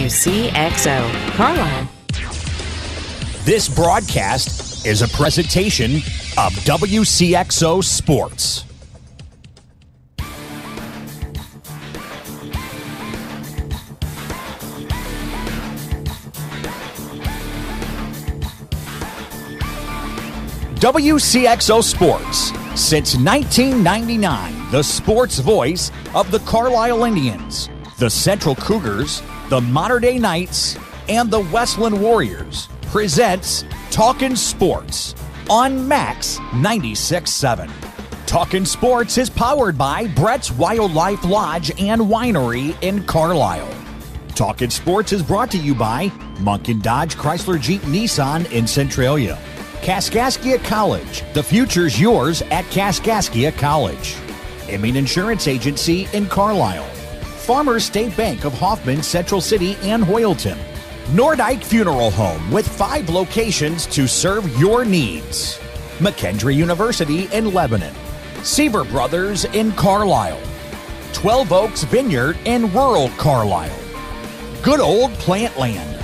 Wcxo, Carlisle. This broadcast is a presentation of Wcxo Sports. Wcxo Sports. Since 1999, the sports voice of the Carlisle Indians, the Central Cougars, the Mater Dei Knights, and the Westland Warriors presents Talkin Sports on Max 96.7. Talkin Sports is powered by Brett's Wildlife Lodge and Winery in Carlisle. Talkin Sports is brought to you by Munkin Dodge Chrysler Jeep Nissan in Centralia. Kaskaskia College. The future's yours at Kaskaskia College. Emin Insurance Agency in Carlisle. Farmers State Bank of Hoffman, Central City, and Hoyleton. Nordyke Funeral Home with 5 locations to serve your needs. McKendree University in Lebanon. Sieber Brothers in Carlisle. 12 Oaks Vineyard in rural Carlisle. Good Old Plant Land.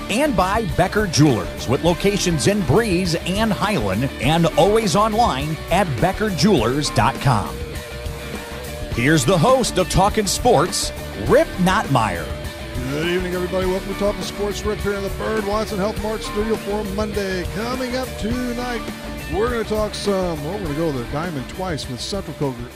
And by Becker Jewelers with locations in Breeze and Highland and always online at beckerjewelers.com. Here's the host of Talkin Sports, Rip Nottmeyer. Good evening, everybody. Welcome to Talkin Sports. Rip here in the Bird Watson Health Mart studio for Monday. Coming up tonight, we're going to talk we're going to go to the Diamond twice with Central Cougars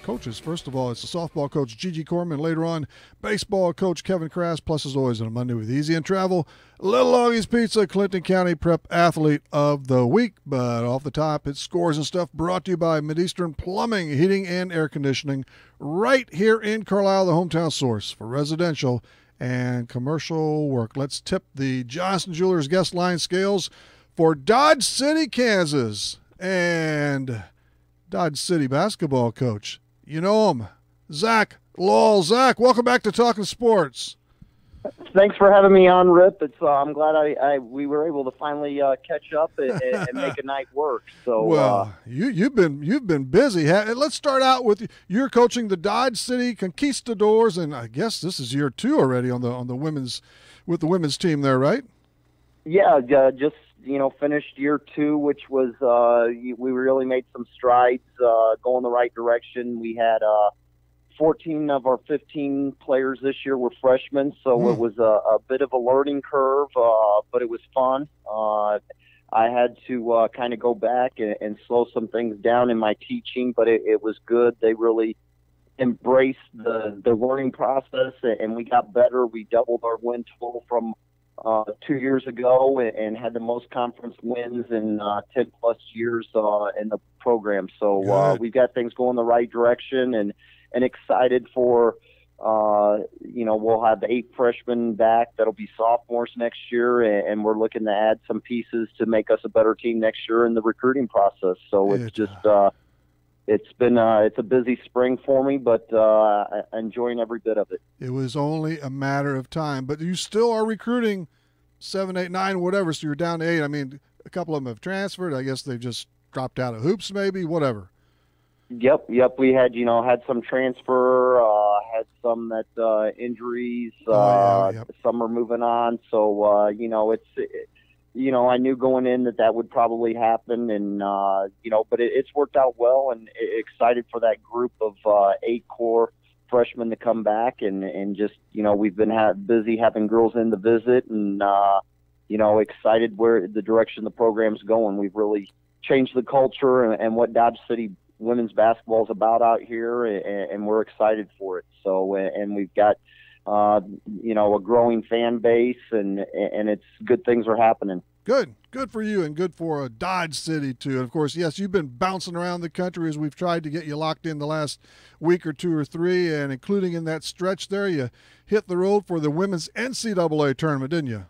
coaches. First of all, it's the softball coach Gigi Corman. Later on, baseball coach Kevin Crass. Plus, as always, on a Monday with Easy and Travel, Little Augie's Pizza, Clinton County Prep Athlete of the Week. But off the top, it's scores and stuff brought to you by Mideastern Plumbing, Heating, and Air Conditioning, right here in Carlisle, the hometown source for residential and commercial work. Let's tip the Johnson Jewelers guest line scales for Dodge City, Kansas, and Dodge City basketball coach. You know him, Zach Lowell. Zach, welcome back to Talkin Sports. Thanks for having me on, Rip. I'm glad we were able to finally catch up and make a night work. So well, you've been busy. Let's start out with you're coaching the Dodge City Conquistadors, and I guess this is year 2 already on the women's with the women's team there, right? Yeah, just finished year 2, which was we really made some strides going the right direction. We had 14 of our 15 players this year were freshmen, so it was a bit of a learning curve, but it was fun. I had to kind of go back and slow some things down in my teaching, but it was good. They really embraced the learning process, and we got better. We doubled our win total from 2 years ago and had the most conference wins in 10 plus years in the program. So we've got things going the right direction and excited for, we'll have 8 freshmen back that'll be sophomores next year, and we're looking to add some pieces to make us a better team next year in the recruiting process. So it's just, it's a busy spring for me, but I'm enjoying every bit of it. It was only a matter of time, but you still are recruiting 7, 8, 9, whatever. So you're down to 8. I mean, a couple of them have transferred. I guess they've just dropped out of hoops, maybe, whatever. Yep. We had, had some transfer, had some that injuries, some are moving on. So, I knew going in that would probably happen, and but it's worked out well, and excited for that group of 8 core freshmen to come back, and just we've been busy having girls in to visit, and excited where the direction the program's going. We've really changed the culture and what Dodge City women's basketball is about out here, and we're excited for it. So, and we've got a growing fan base, and it's good things are happening. Good for you, and good for Dodge City too. And of course, yes, you've been bouncing around the country as we've tried to get you locked in the last week or 2 or 3, and including in that stretch there, you hit the road for the women's NCAA tournament, didn't you?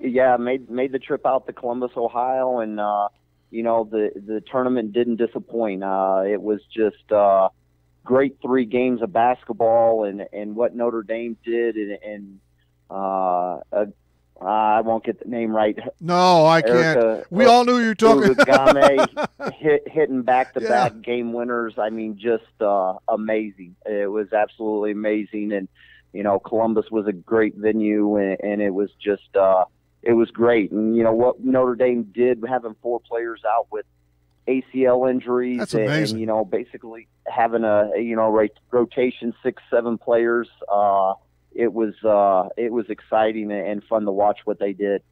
Yeah, made the trip out to Columbus, Ohio, and the tournament didn't disappoint. It was just great 3 games of basketball, and what Notre Dame did, and I won't get the name right. No, I can't. We all knew you were talking. Hitting back-to-back game winners. I mean, just amazing. It was absolutely amazing. And Columbus was a great venue, and it was just it was great. And what Notre Dame did, having 4 players out with ACL injuries, that's amazing. and basically having a rotation 6-7 players. It was exciting and fun to watch what they did.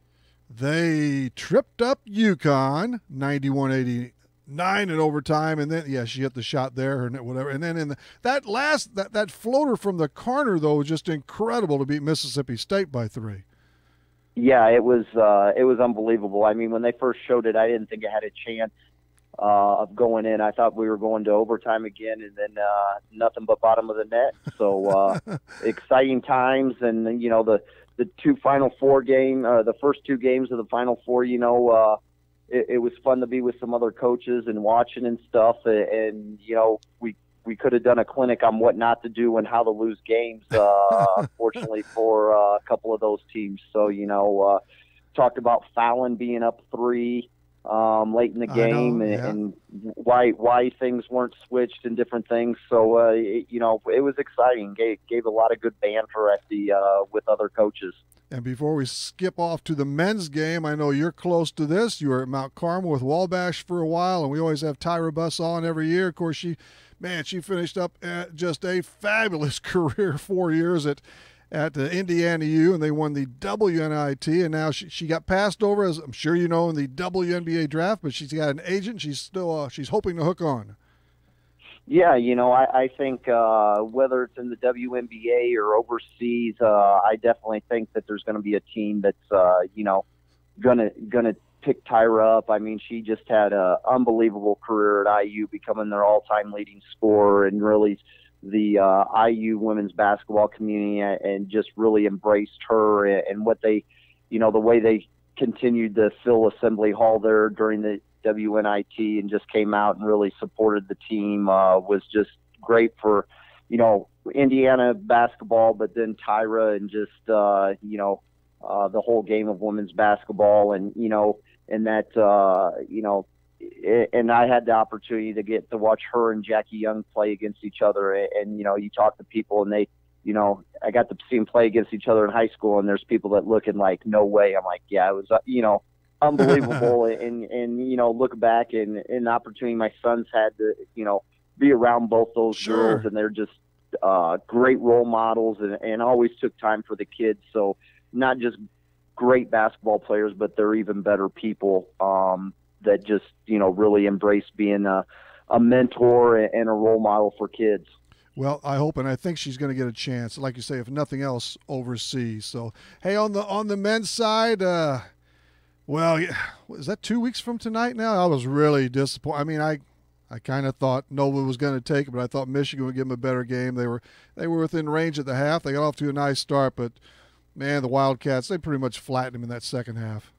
They tripped up UConn 91-89 in overtime, and then she hit the shot there or whatever. And then in that floater from the corner though was just incredible to beat Mississippi State by 3. Yeah, it was unbelievable. I mean, when they first showed it, I didn't think it had a chance of going in. I thought we were going to overtime again, and then nothing but bottom of the net. So exciting times, and the 2 Final Four game, the first 2 games of the Final Four. It was fun to be with some other coaches and watching and stuff, and we could have done a clinic on what not to do and how to lose games, unfortunately, for a couple of those teams. So, talked about Fallon being up 3 late in the game, and why things weren't switched and different things. So, it was exciting. Gave a lot of good banter at with other coaches. And before we skip off to the men's game, I know you're close to this. You were at Mount Carmel with Wabash for a while, and we always have Tyra Buss on every year. Of course, she finished up at just a fabulous career, 4 years at Indiana U, and they won the WNIT, and now she got passed over, as I'm sure you know, in the WNBA draft, but she's got an agent. She's still she's hoping to hook on. Yeah, I think whether it's in the WNBA or overseas, I definitely think that there's going to be a team that's gonna pick Tyra up. I mean, she just had an unbelievable career at IU, becoming their all-time leading scorer, and really the IU women's basketball community and just really embraced her and what they, the way they continued to fill Assembly Hall there during the WNIT and just came out and really supported the team was just great for, Indiana basketball, but then Tyra and just, the whole game of women's basketball and, and that, and I had the opportunity to get to watch her and Jackie Young play against each other. And, you talk to people and they, I got to see them play against each other in high school, and there's people that looking like, no way. I'm like, yeah, it was, unbelievable. and, look back and the opportunity my sons had to, be around both those girls, and they're just great role models and always took time for the kids. So not just great basketball players, but they're even better people that just, really embrace being a mentor and a role model for kids. Well, I hope, and I think she's going to get a chance, like you say, if nothing else, overseas. So, hey, on the men's side, well, is that 2 weeks from tonight now? I was really disappointed. I mean, I kind of thought Nova was going to take it, but I thought Michigan would give them a better game. They were within range at the half. They got off to a nice start, but, man, the Wildcats, they pretty much flattened them in that second half.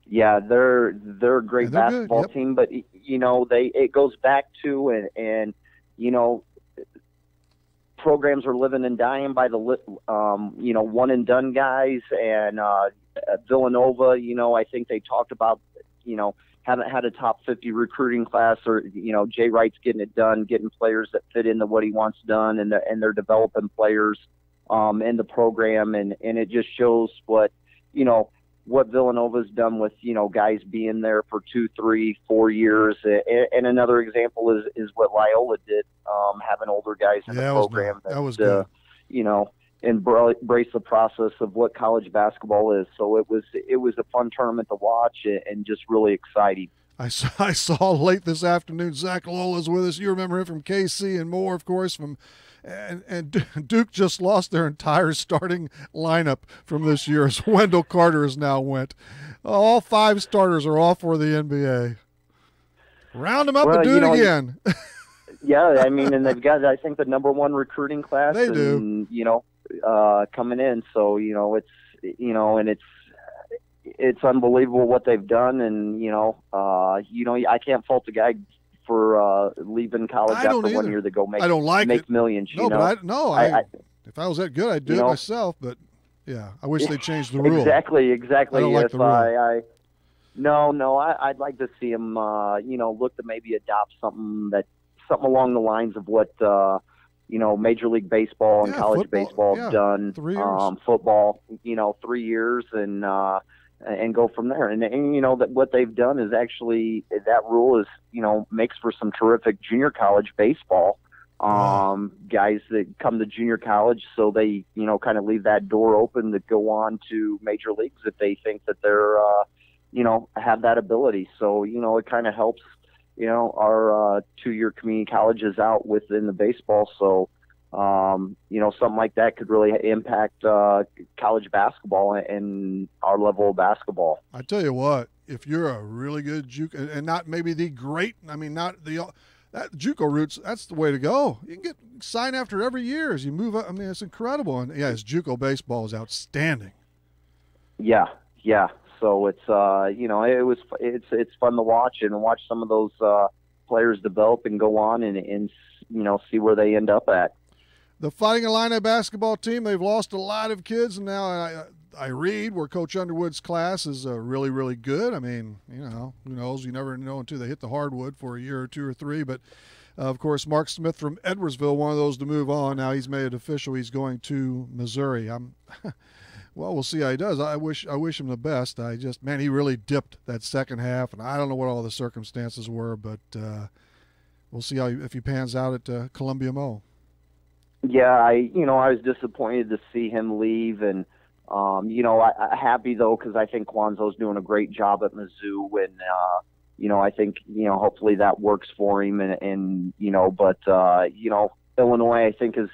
Yeah, they're a great basketball team, but it goes back to and programs are living and dying by the one and done guys, and Villanova, I think they talked about haven't had a top 50 recruiting class, or Jay Wright's getting it done, getting players that fit into what he wants done, and they're developing players in the program, and it just shows what Villanova's done with, guys being there for 2, 3, 4 years. And another example is what Loyola did, having older guys in the program that was good. Embrace the process of what college basketball is. So it was a fun tournament to watch and just really exciting. I saw late this afternoon, Zach Lola's with us. You remember him from KC and more, of course, and Duke just lost their entire starting lineup from this year as Wendell Carter has now went. All 5 starters are off for the NBA. Round them up and do it again. Yeah, I mean, and they've got, I think, the number 1 recruiting class. They do. Coming in. So, and it's unbelievable what they've done. And, I can't fault the guy for leaving college after 1 year to go make millions. If I was that good, I'd do it myself. But yeah, I wish they changed the rule. Exactly. I don't like the rule. I'd like to see him, look to maybe adopt something along the lines of what, Major League Baseball and college baseball done, 3 years. Football, 3 years, and go from there. And that what they've done is actually, that rule is, makes for some terrific junior college baseball. Guys that come to junior college, so they, kind of leave that door open to go on to major leagues if they think that they're, have that ability. So, it kind of helps, our 2-year community colleges out within the baseball. So, something like that could really impact college basketball and our level of basketball. I tell you what, if you're a really good JUCO, and not maybe the great, not the that JUCO routes, that's the way to go. You can get signed after every year as you move up. It's incredible. And yes, JUCO baseball is outstanding. Yeah. So it's it's fun to watch and watch some of those players develop and go on and see where they end up at. The Fighting Illini basketball team, they've lost a lot of kids, and now I read where Coach Underwood's class is really, really good. Who knows? You never know until they hit the hardwood for a year or 2 or 3. But, of course, Mark Smith from Edwardsville, one of those to move on. Now he's made it official. He's going to Missouri. Well, we'll see how he does. I wish him the best. He really dipped that second half, and I don't know what all the circumstances were, but we'll see if he pans out at Columbia Mo. Yeah, I was disappointed to see him leave, and I'm happy though because I think Kwanzo's doing a great job at Mizzou, and I think hopefully that works for him, but Illinois I think is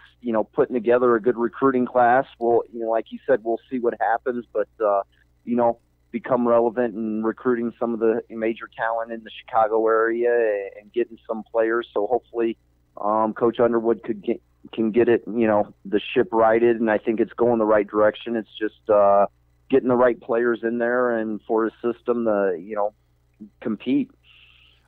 putting together a good recruiting class. Well, like you said, we'll see what happens, but become relevant in recruiting some of the major talent in the Chicago area and getting some players. So hopefully Coach Underwood can get it, the ship righted, and I think it's going the right direction. It's just getting the right players in there and for his system to, compete.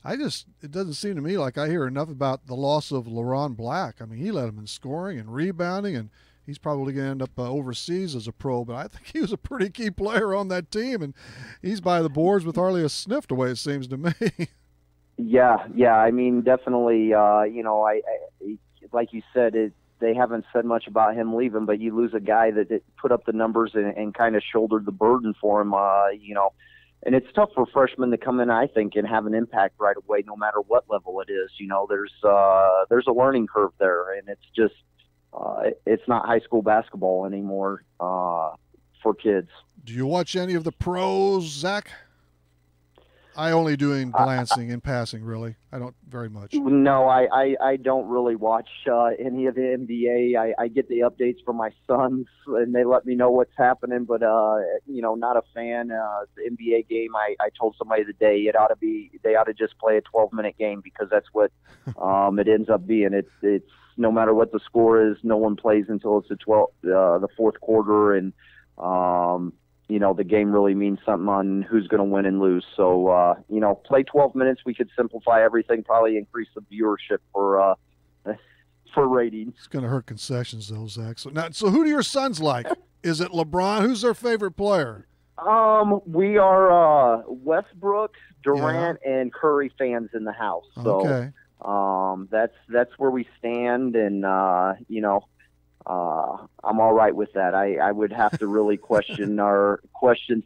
It doesn't seem to me like I hear enough about the loss of LaRon Black. He led him in scoring and rebounding, and he's probably going to end up overseas as a pro, but I think he was a pretty key player on that team, and he's by the boards with hardly a sniff the way it seems to me. Yeah. Definitely, I like you said, they haven't said much about him leaving, but you lose a guy that put up the numbers and kind of shouldered the burden for him, and it's tough for freshmen to come in, I think, and have an impact right away, no matter what level it is. There's a learning curve there, and it's just it's not high school basketball anymore for kids. Do you watch any of the pros, Zach? I only doing glancing and passing, really. I don't very much. No, I don't really watch any of the NBA. I get the updates from my sons, and they let me know what's happening, but, not a fan. The NBA game, I told somebody today they ought to just play a 12-minute game because that's what it ends up being. It's no matter what the score is, no one plays until it's the fourth quarter, and the game really means something on who's going to win and lose. So, play 12 minutes. We could simplify everything, probably increase the viewership for ratings. It's going to hurt concessions, though, Zach. So who do your sons like? Is it LeBron? Who's their favorite player? We are Westbrook, Durant, and Curry fans in the house. So, okay. That's where we stand, and I'm all right with that. I would have to really question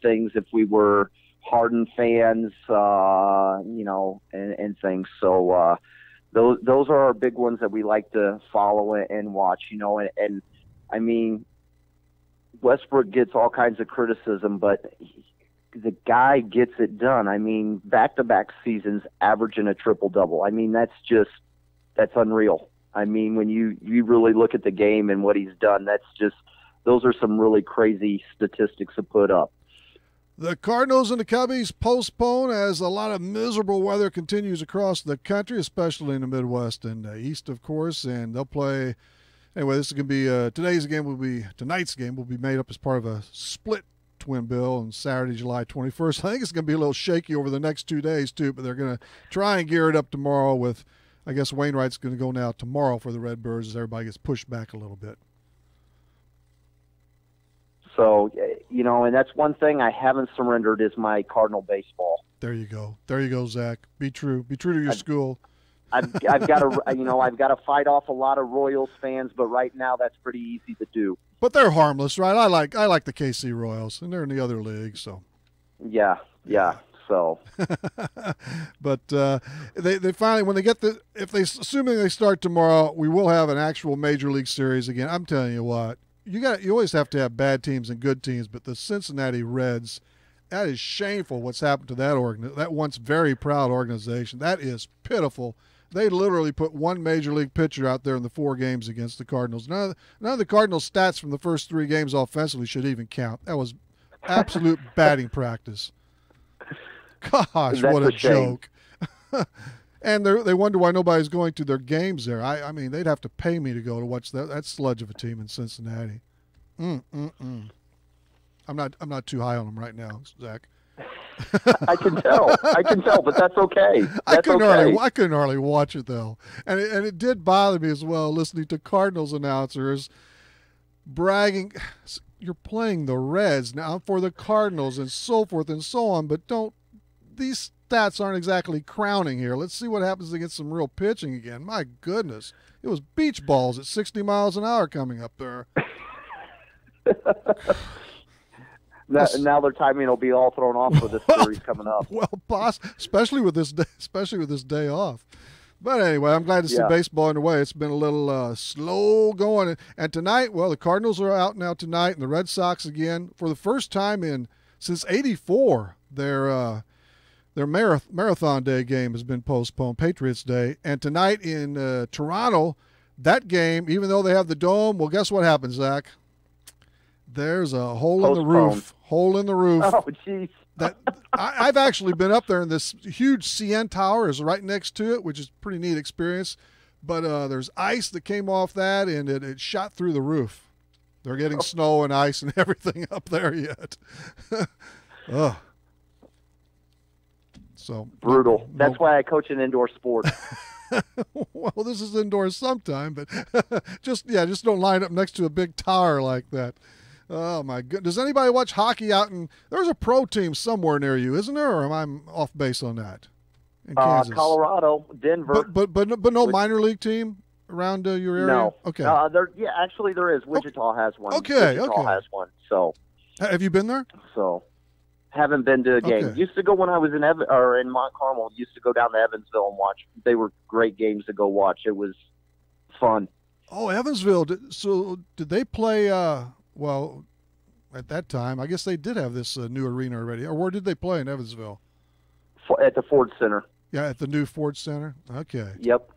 things if we were Harden fans, and things. So those are our big ones that we like to follow and watch. And Westbrook gets all kinds of criticism, but the guy gets it done. Back-to-back seasons averaging a triple-double. That's unreal. When you really look at the game and what he's done, those are some really crazy statistics to put up. The Cardinals and the Cubbies postpone as a lot of miserable weather continues across the country, especially in the Midwest and East, of course, and they'll play. Anyway, this is going to be tonight's game will be made up as part of a split twin bill on Saturday, July 21st. I think it's going to be a little shaky over the next 2 days, too, but they're going to try and gear it up tomorrow with, I guess Wainwright's going to go now tomorrow for the Redbirds as everybody gets pushed back a little bit. So, and that's one thing I haven't surrendered is my Cardinal baseball. There you go. There you go, Zach. Be true. Be true to your school. I've got to I've got to fight off a lot of Royals fans, but right now that's pretty easy to do. But they're harmless, right? I like the KC Royals, and they're in the other league, so. Yeah. So. But they finally, when they get assuming they start tomorrow, we will have an actual Major League Series again. I'm telling you what, you always have to have bad teams and good teams, but the Cincinnati Reds, that is shameful what's happened to that once very proud organization. That is pitiful. They literally put one Major League pitcher out there in the 4 games against the Cardinals. None of the Cardinals' stats from the first 3 games offensively should even count. That was absolute batting practice. Gosh, what a joke. And they wonder why nobody's going to their games there. I mean, they'd have to pay me to go to watch that sludge of a team in Cincinnati. I'm not too high on them right now, Zach. I can tell, but that's okay. I couldn't hardly watch it though, and it did bother me as well listening to Cardinals announcers bragging. You're playing the Reds now for the Cardinals and so forth and so on, but these stats aren't exactly crowning here. Let's see what happens to get some real pitching again. My goodness, it was beach balls at 60 miles an hour coming up there. Now their timing will be all thrown off for this series coming up. Well, especially with this day off. But anyway, I'm glad to see baseball underway. It's been a little slow going. And tonight, well, the Cardinals are out now tonight, and the Red Sox again for the first time since '84. Their Marathon Day game has been postponed, Patriots Day, and tonight in Toronto, that game, even though they have the dome, well, guess what happens, Zach? There's a hole in the roof. Hole in the roof. Oh, jeez. I've actually been up there, and this huge CN tower is right next to it, which is a pretty neat experience. But there's ice that came off that, and it shot through the roof. They're getting snow and ice and everything up there yet. Ugh. So brutal. That's why I coach an indoor sport. Well, this is indoors sometime, but just don't line up next to a big tower like that. Oh my goodness! Does anybody watch hockey out in? There's a pro team somewhere near you, isn't there? Or am I off base on that? In Kansas, Colorado, Denver, but no minor league team around your area. No. Okay. Actually there is. Wichita has one. Okay. Wichita has one. So. Have you been there? So. Haven't been to a game. Okay. Used to go when I was in Mont Carmel. Used to go down to Evansville and watch. They were great games to go watch. It was fun. Oh, Evansville. So did they play? Well, at that time, I guess they did have this new arena already. Or where did they play in Evansville? At the Ford Center. Yeah, at the new Ford Center. Okay. Yep.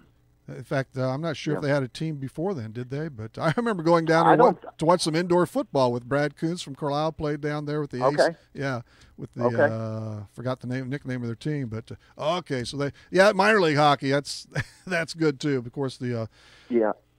In fact, I'm not sure if they had a team before then, did they? But I remember going down there to watch some indoor football with Brad Kuntz from Carlisle. Played down there with the Ace. Yeah, with the forgot the nickname of their team, but okay. So minor league hockey. That's good too. Of course, the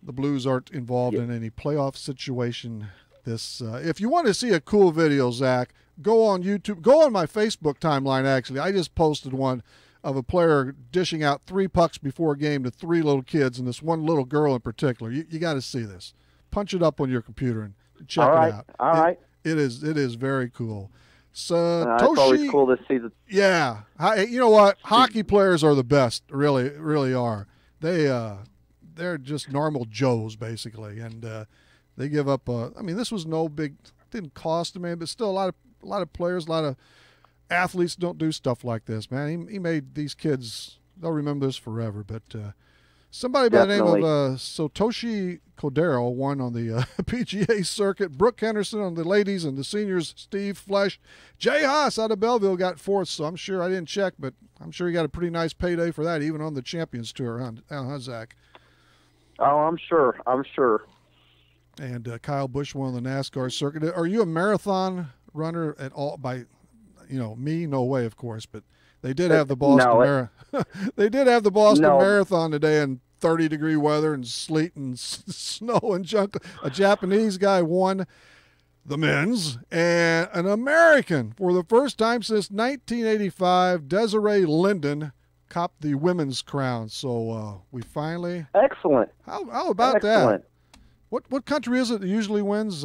Blues aren't involved in any playoff situation. If you want to see a cool video, Zach, go on YouTube. Go on my Facebook timeline. Actually, I just posted one of a player dishing out 3 pucks before a game to 3 little kids, and this one little girl in particular. You got to see this. Punch it up on your computer and check it out. All right. It is very cool. So it's always cool to see the. Yeah, you know what? Hockey players are the best. Really, really are. They're just normal Joes basically, and they give up. This was no big. Didn't cost them, but still a lot of players, a lot of athletes don't do stuff like this, man. He made these kids, they'll remember this forever. But somebody by the name of Satoshi Kodero won on the PGA circuit. Brooke Henderson on the ladies, and the seniors, Steve Flesh. Jay Haas out of Belleville got 4th, so I'm sure, I didn't check, but I'm sure he got a pretty nice payday for that, even on the Champions Tour, huh, Zach? Oh, I'm sure. And Kyle Busch won on the NASCAR circuit. Are you a marathon runner at all by – me, no way, of course, but they did have the Boston Marathon. They did have the Boston Marathon today in 30-degree weather and sleet and snow and junk. A Japanese guy won the men's, and an American for the first time since 1985, Desiree Linden, copped the women's crown. So we finally excellent. How about that? What country is it that usually wins?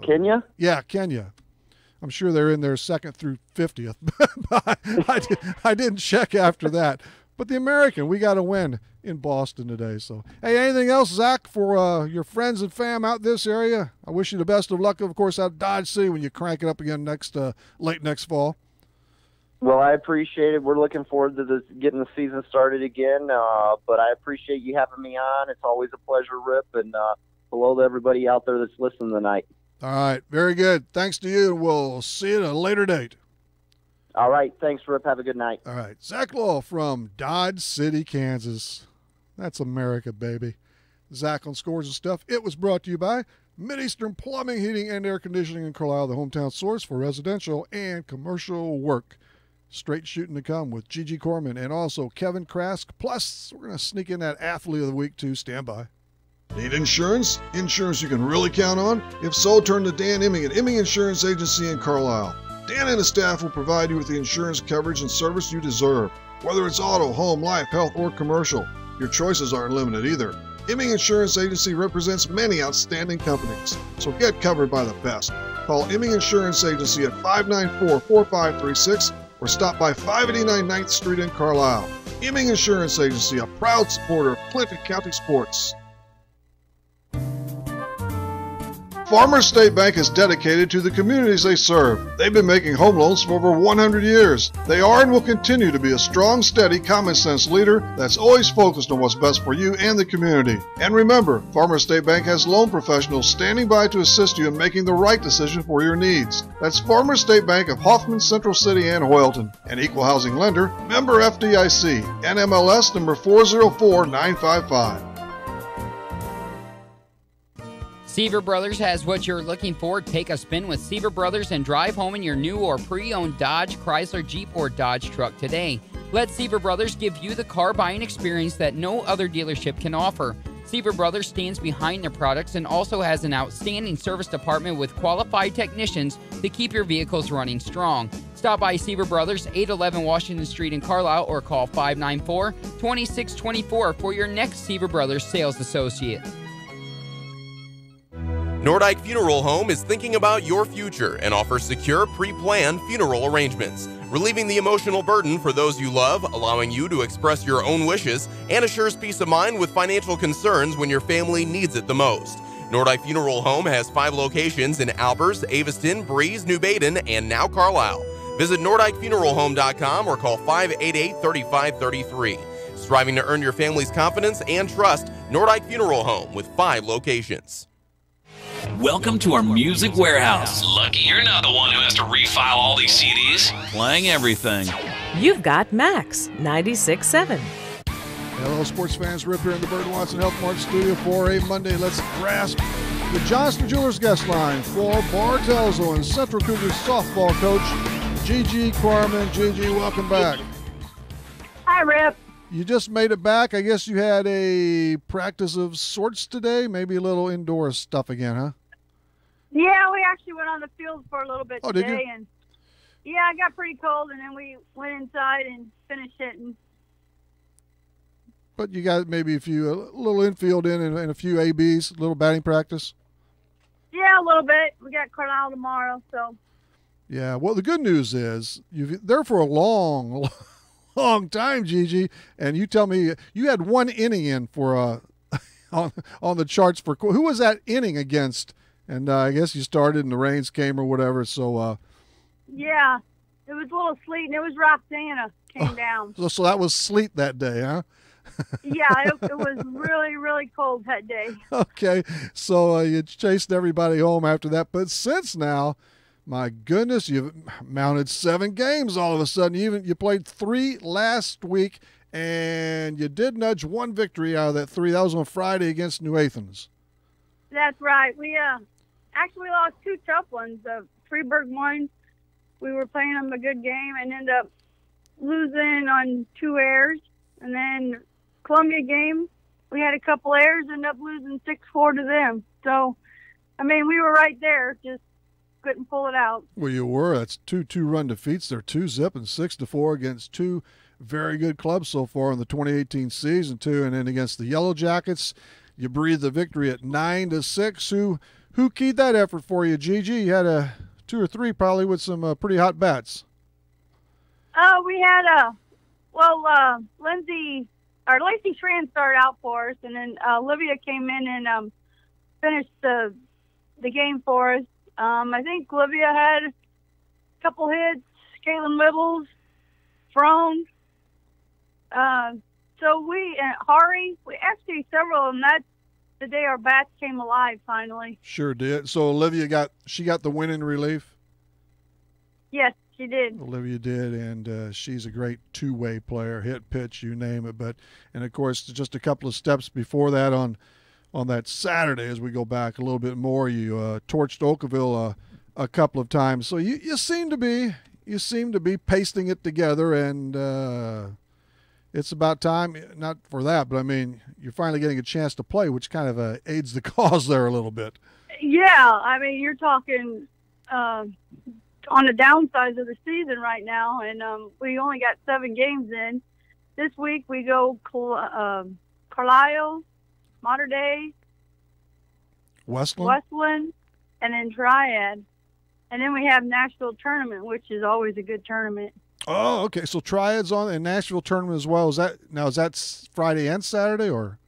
Kenya. Yeah, Kenya. I'm sure they're in their 2nd through 50th. I didn't check after that. But the American, we got to win in Boston today. So, hey, anything else, Zach, for your friends and fam out this area? I wish you the best of luck, of course, out of Dodge City when you crank it up again late next fall. Well, I appreciate it. We're looking forward to getting the season started again. But I appreciate you having me on. It's always a pleasure, Rip, and hello to everybody out there that's listening tonight. All right, very good. Thanks to you, and we'll see you at a later date. All right, thanks, Rip. Have a good night. All right, Zach Law from Dodge City, Kansas. That's America, baby. Zach on Scores and Stuff. It was brought to you by Mideastern Plumbing, Heating, and Air Conditioning in Carlisle, the hometown source for residential and commercial work. Straight shooting to come with Gigi Corman and also Kevin Krask. Plus, we're going to sneak in that Athlete of the Week, too. Stand by. Need insurance? Insurance you can really count on? If so, turn to Dan Imming at Imming Insurance Agency in Carlisle. Dan and his staff will provide you with the insurance coverage and service you deserve. Whether it's auto, home, life, health, or commercial, your choices aren't limited either. Imming Insurance Agency represents many outstanding companies, so get covered by the best. Call Imming Insurance Agency at 594-4536 or stop by 589 9th Street in Carlisle. Imming Insurance Agency, a proud supporter of Clinton County sports. Farmers State Bank is dedicated to the communities they serve. They've been making home loans for over 100 years. They are and will continue to be a strong, steady, common-sense leader that's always focused on what's best for you and the community. And remember, Farmers State Bank has loan professionals standing by to assist you in making the right decision for your needs. That's Farmers State Bank of Hoffman, Central City, and Hoyleton. An equal housing lender, member FDIC, NMLS number 404955. Seaver Brothers has what you're looking for. Take a spin with Seaver Brothers and drive home in your new or pre-owned Dodge, Chrysler, Jeep, or Dodge truck today. Let Seaver Brothers give you the car buying experience that no other dealership can offer. Seaver Brothers stands behind their products and also has an outstanding service department with qualified technicians to keep your vehicles running strong. Stop by Seaver Brothers, 811 Washington Street in Carlisle, or call 594-2624 for your next Seaver Brothers sales associate. Nordyke Funeral Home is thinking about your future and offers secure, pre-planned funeral arrangements, relieving the emotional burden for those you love, allowing you to express your own wishes, and assures peace of mind with financial concerns when your family needs it the most. Nordyke Funeral Home has 5 locations in Albers, Aveston, Breeze, New Baden, and now Carlisle. Visit NordykeFuneralHome.com or call 588-3533. Striving to earn your family's confidence and trust, Nordyke Funeral Home with 5 locations. Welcome to our music warehouse. Lucky you're not the one who has to refile all these CDs. Playing everything. You've got Max 96.7. Hello, sports fans. Rip here in the Bird Watson Health Mart studio for a Monday. Let's grasp the Johnston Jewelers guest line for Bartelzo and Central Cougars softball coach Gigi Corman. Gigi, welcome back. Hi, Rip. You just made it back. I guess you had a practice of sorts today, maybe a little indoor stuff again, huh? Yeah, we actually went on the field for a little bit today. Did you? And yeah, it got pretty cold, and then we went inside and finished hitting. But you got maybe a little infield and a few ABs, a little batting practice? Yeah, a little bit. We got Carlisle tomorrow, so. Yeah, well, the good news is you're there for a long time, Gigi, and you tell me you had 1 inning in for on the charts for who was that inning against? And I guess you started and the rains came or whatever. So yeah, it was a little sleet and it was Roxana came down. So that was sleet that day, huh? Yeah, it was really, really cold that day. Okay, so you chased everybody home after that, but since now. My goodness, you've mounted 7 games all of a sudden. You played 3 last week, and you did nudge 1 victory out of that 3. That was on Friday against New Athens. That's right. We actually lost 2 tough ones. Freeburg won. We were playing them a good game and ended up losing on 2 errors. And then Columbia game, we had a couple errors, ended up losing 6-4 to them. So, I mean, we were right there, just couldn't pull it out. Well, you were. That's 2 2-run defeats. They're 2-zip and 6-4 against 2 very good clubs so far in the 2018 season, too. And then against the Yellow Jackets, you breathed the victory at 9-6. Who keyed that effort for you, Gigi? You had 2 or 3 probably with some pretty hot bats. We had Well, Lacey Schran started out for us, and then Olivia came in and finished the game for us. I think Olivia had a couple hits, Caitlin Wibbles, Frone. So Hari, we actually several of them. That's the day our bats came alive finally. Sure did. So Olivia got the win in relief? Yes, she did. Olivia did, and she's a great two-way player, hit, pitch, you name it. And of course, just a couple of steps before that on that Saturday, as we go back a little bit more, you torched Oakville a couple of times. So you seem to be pasting it together, and it's about time. Not for that, but I mean, you're finally getting a chance to play, which kind of aids the cause there a little bit. Yeah, I mean, you're talking on the downsides of the season right now, and we only got 7 games in. This week we go Carlisle, Mater Dei, Westland, and then Triad. And then we have Nashville tournament, which is always a good tournament. Oh, okay. So Triad's on, and Nashville tournament as well. Is that Friday and Saturday, or?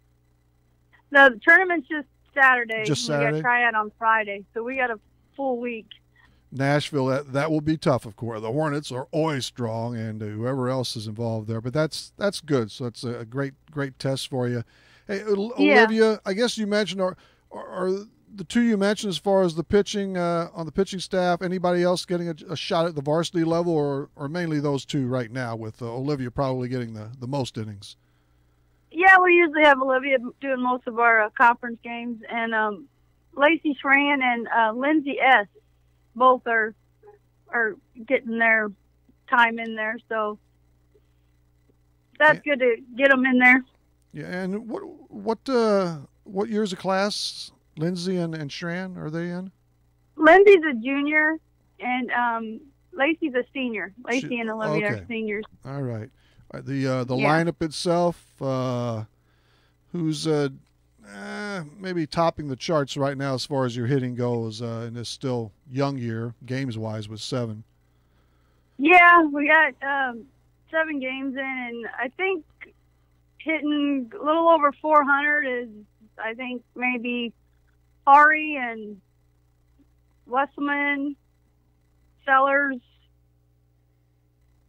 No, the tournament's just Saturday. Just Saturday? We got Triad on Friday, so we got a full week. Nashville, that will be tough, of course. The Hornets are always strong, and whoever else is involved there. But that's good. So it's a great test for you. Hey, Olivia, I guess you mentioned are the two you mentioned as far as the pitching on the pitching staff. Anybody else getting a shot at the varsity level, or mainly those two right now, with Olivia probably getting the most innings? Yeah, we usually have Olivia doing most of our conference games, and Lacey Schran and Lindsay S. both are getting their time in there, so that's good to get them in there. Yeah, and what years of class Lindsay and Schran are they in? Lindsay's a junior, and Lacey's a senior. Lacey and Olivia are seniors. All right. The lineup itself, who's maybe topping the charts right now as far as your hitting goes in this still young year, games-wise, with 7? Yeah, we got 7 games in, and I think hitting a little over 400 is, I think, maybe Hari and Westman, Sellers,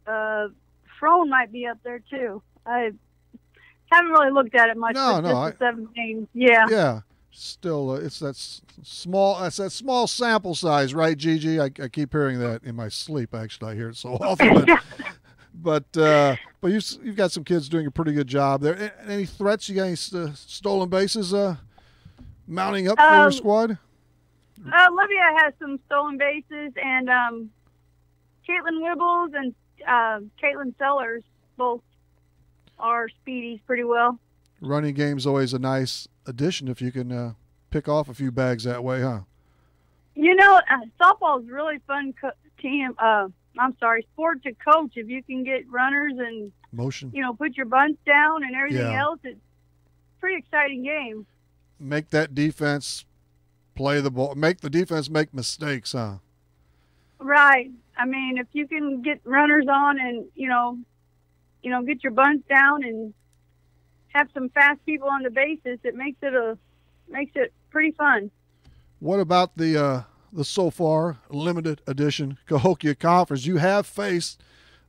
Frone might be up there too. I haven't really looked at it much. Just the 7 games. Yeah. Yeah. Still, it's that small sample size, right, Gigi? I keep hearing that in my sleep. Actually, I hear it so often. But you've got some kids doing a pretty good job there. Any threats? You got any stolen bases mounting up for your squad? Olivia has some stolen bases, and Caitlin Wibbles and Caitlin Sellers both are speedies pretty well. Running game's always a nice addition if you can pick off a few bags that way, huh? You know, softball's really fun sport to coach if you can get runners and motion. Put your bunts down and everything else. It's a pretty exciting game. Make that defense play the ball. Make the defense make mistakes, huh? Right. I mean, if you can get runners on and get your bunts down and have some fast people on the bases, it makes it pretty fun. What about the so far limited edition Cahokia Conference? You have faced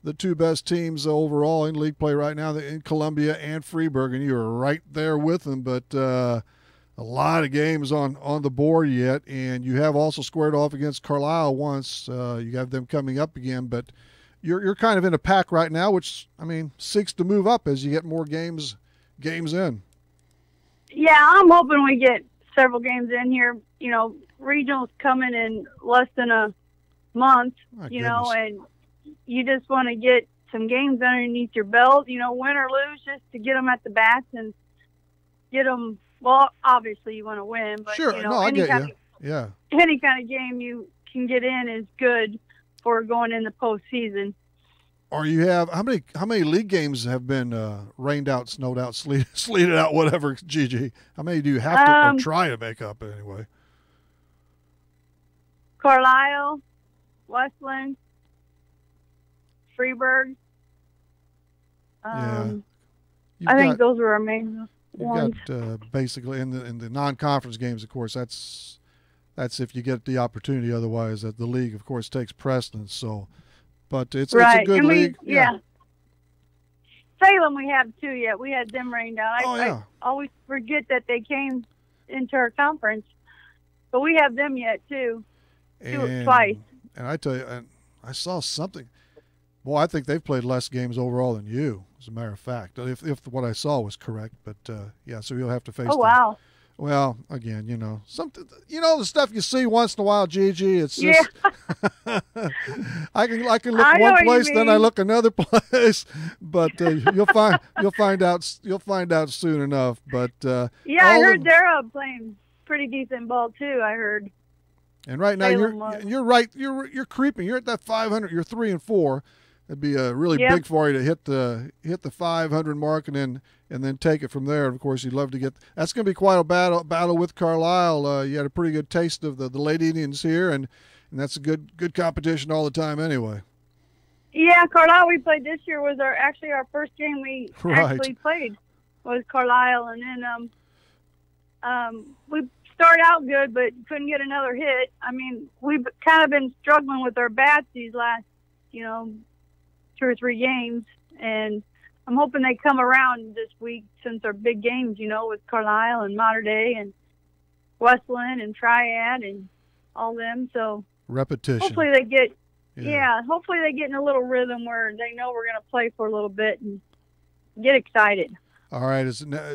the 2 best teams overall in league play right now, in Columbia and Freeburg, and you are right there with them. But a lot of games on the board yet, and you have also squared off against Carlisle once. You have them coming up again, but you're kind of in a pack right now, which seeks to move up as you get more games in. Yeah, I'm hoping we get several games in here. Regionals coming in less than a month, and you just want to get some games underneath your belt, win or lose, just to get them at the bats and get them. Well, obviously you want to win, but sure, I get you. Yeah, any kind of game you can get in is good for going in the postseason. Or you have how many league games have been rained out, snowed out, sleeted out, whatever, Gigi? How many do you have to or try to make up anyway? Carlisle, Westland, Freeburg, I think those were our main ones. You've got basically in the non-conference games, of course, that's if you get the opportunity. Otherwise, the league, of course, takes precedence. So, but it's a good league. Yeah. Salem we have too yet. We had them rained out. I always forget that they came into our conference, but we have them yet too. Twice. And I tell you, and I saw something. Boy, I think they've played less games overall than you, as a matter of fact, if what I saw was correct. But so you'll have to face. Oh wow. Well, again, something. The stuff you see once in a while, Gigi. It's just. I can look one place, then I look another place, but you'll find out soon enough. But I heard they're playing pretty decent ball too. I heard. And right now you're right. You're creeping. You're at that 500. You're 3-4. It'd be really big for you to hit the 500 mark and then take it from there. Of course, you'd love to get. That's going to be quite a battle with Carlisle. You had a pretty good taste of the Lady Indians here, and that's a good competition all the time anyway. Yeah, Carlisle we played this year was our first game we actually played was Carlisle, and then we started out good but couldn't get another hit. I mean, we've kind of been struggling with our bats these last 2 or 3 games, and I'm hoping they come around this week since they're big games, with Carlisle and Mater Dei and Westland and Triad and all them. So repetition. Hopefully they get, hopefully they get in a little rhythm where they know we're going to play for a little bit and get excited. All right.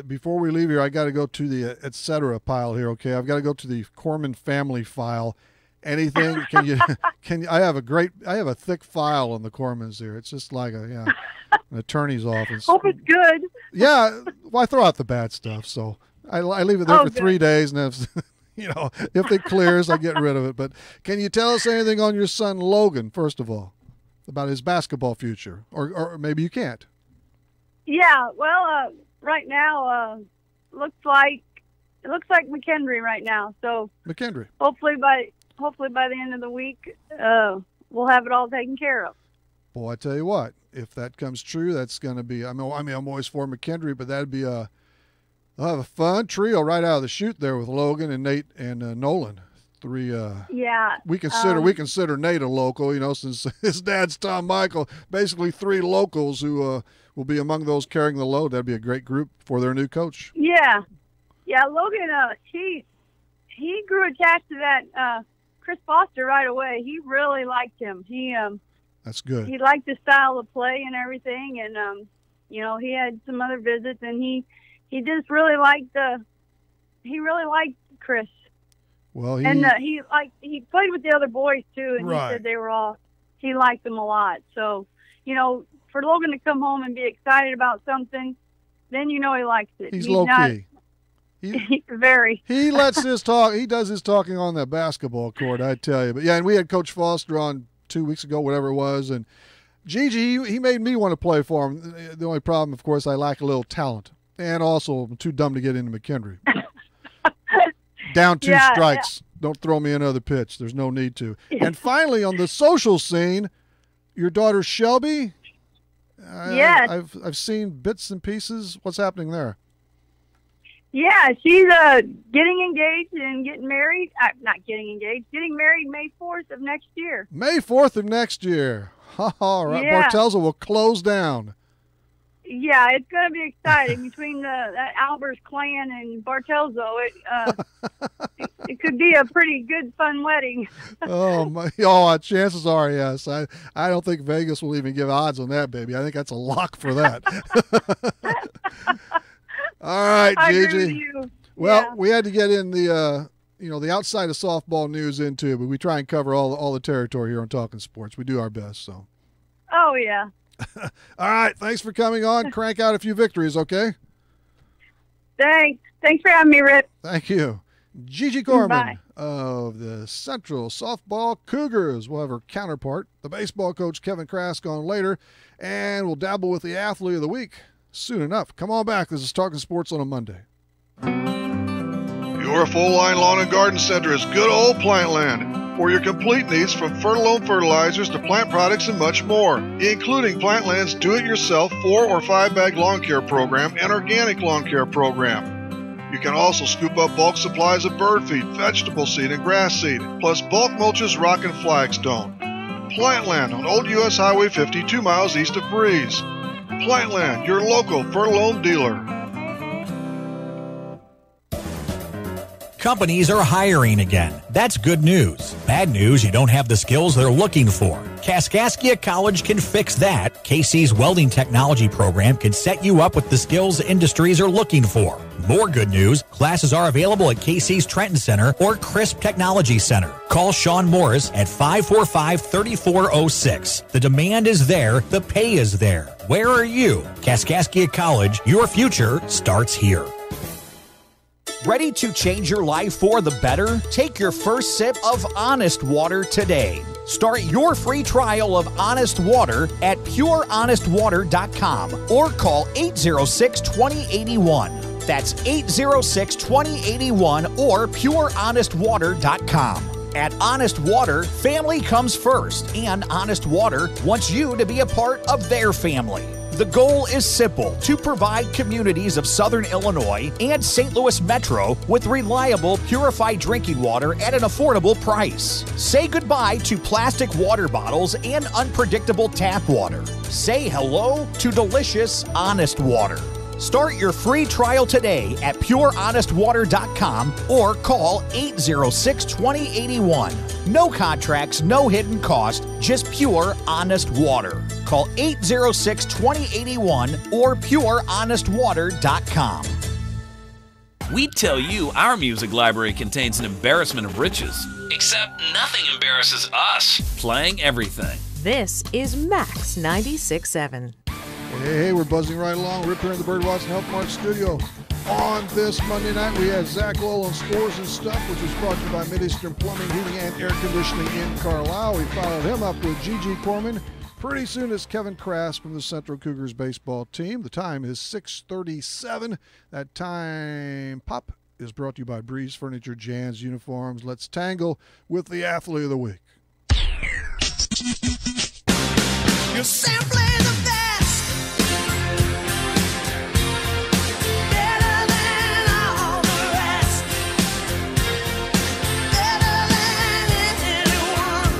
Before we leave here, I got to go to the et cetera pile here. Okay, I've got to go to the Corman family file. Anything? Can you? I have a thick file on the Cormans here. It's just like an attorney's office. Hope it's good. Yeah. Well, I throw out the bad stuff, so I leave it there for 3 days, and if it clears, I get rid of it. But can you tell us anything on your son Logan, first of all, about his basketball future, or maybe you can't? Yeah. Well, right now, looks like McKendree right now. So McKendree. Hopefully by the end of the week, we'll have it all taken care of. Boy, I tell you what, if that comes true, that's going to be. I'm always for McKendree, but that'd be they'll have a fun trio right out of the chute there with Logan and Nate and Nolan. 3. We consider Nate a local, since his dad's Tom Michael. Basically, 3 locals who will be among those carrying the load. That'd be a great group for their new coach. Yeah. Logan, he grew attached to that. Chris Foster right away. He really liked him. That's good. He liked the style of play and everything, and he had some other visits, and he just really liked Chris. Well, he played with the other boys too, and he said he liked them a lot. So, for Logan to come home and be excited about something, then he likes it. He's low key. Very. He lets his talk. He does his talking on the basketball court, I tell you. But and we had Coach Foster on 2 weeks ago, whatever it was, and Gigi, he made me want to play for him. The only problem, of course, I lack a little talent, and also I'm too dumb to get into McKendree. Down 2 strikes. Don't throw me another pitch. There's no need to. And finally, on the social scene, your daughter Shelby. Yes. I've seen bits and pieces. What's happening there? Yeah, she's getting engaged and getting married. Not getting engaged, getting married May 4th of next year. May 4th of next year. All right, yeah. Bartelza will close down. Yeah, it's going to be exciting between that Albers clan and Bartelzo. It could be a pretty good, fun wedding. Chances are, yes. I don't think Vegas will even give odds on that, baby. I think that's a lock for that. All right, Gigi. I agree with you. Well, we had to get in the the outside of softball news into, but we try and cover all the territory here on Talkin' Sports. We do our best. So. Oh yeah. All right. Thanks for coming on. Crank out a few victories, okay? Thanks. Thanks for having me, Rip. Thank you. Gigi Corman of the Central Softball Cougars. We'll have her counterpart, the baseball coach Kevin Krask, on later, and we'll dabble with the athlete of the week soon enough. Come on back. This is Talkin' Sports on a Monday. Your full-line lawn and garden center is good old Plantland. for your complete needs from Fertilome fertilizers to plant products and much more, including Plantland's do-it-yourself 4 or 5 bag lawn care program and organic lawn care program. You can also scoop up bulk supplies of bird feed, vegetable seed, and grass seed, plus bulk mulches, rock, and flagstone. Plantland on Old U.S. Highway 50, 2 miles east of Breeze. Plantland, your local Fertilome dealer. Companies are hiring again. That's good news. Bad news, you don't have the skills they're looking for. Kaskaskia College can fix that. KC's welding technology program can set you up with the skills industries are looking for. More good news, classes are available at KC's Trenton Center or Crisp Technology Center. Call Sean Morris at 545-3406. The demand is there, the pay is there. Where are you? Kaskaskia College, your future starts here. Ready to change your life for the better? Take your first sip of Honest Water today. Start your free trial of Honest Water at purehonestwater.com or call 806-2081. That's 806-2081 or purehonestwater.com. At Honest Water, family comes first, and Honest Water wants you to be a part of their family. The goal is simple: to provide communities of Southern Illinois and St. Louis Metro with reliable, purified drinking water at an affordable price. Say goodbye to plastic water bottles and unpredictable tap water. Say hello to delicious, honest water. Start your free trial today at purehonestwater.com or call 806-2081. No contracts, no hidden cost, just pure, honest water. Call 806-2081 or purehonestwater.com. We tell you our music library contains an embarrassment of riches. Except nothing embarrasses us. Playing everything. This is Max 96.7. Hey, we're buzzing right along. We're up here in the Bird Watson Health Mart studio. On this Monday night, we had Zach Lowell on Scores and Stuff, which was brought to you by Mid-Eastern Plumbing, Heating, and Air Conditioning in Carlisle. We followed him up with Gigi Corman. Pretty soon it's Kevin Krass from the Central Cougars baseball team. The time is 6:37. That time pop is brought to you by Breeze Furniture, Jan's Uniforms. Let's tangle with the Athlete of the Week. You're simply the best. Better than all the rest. Better than anyone.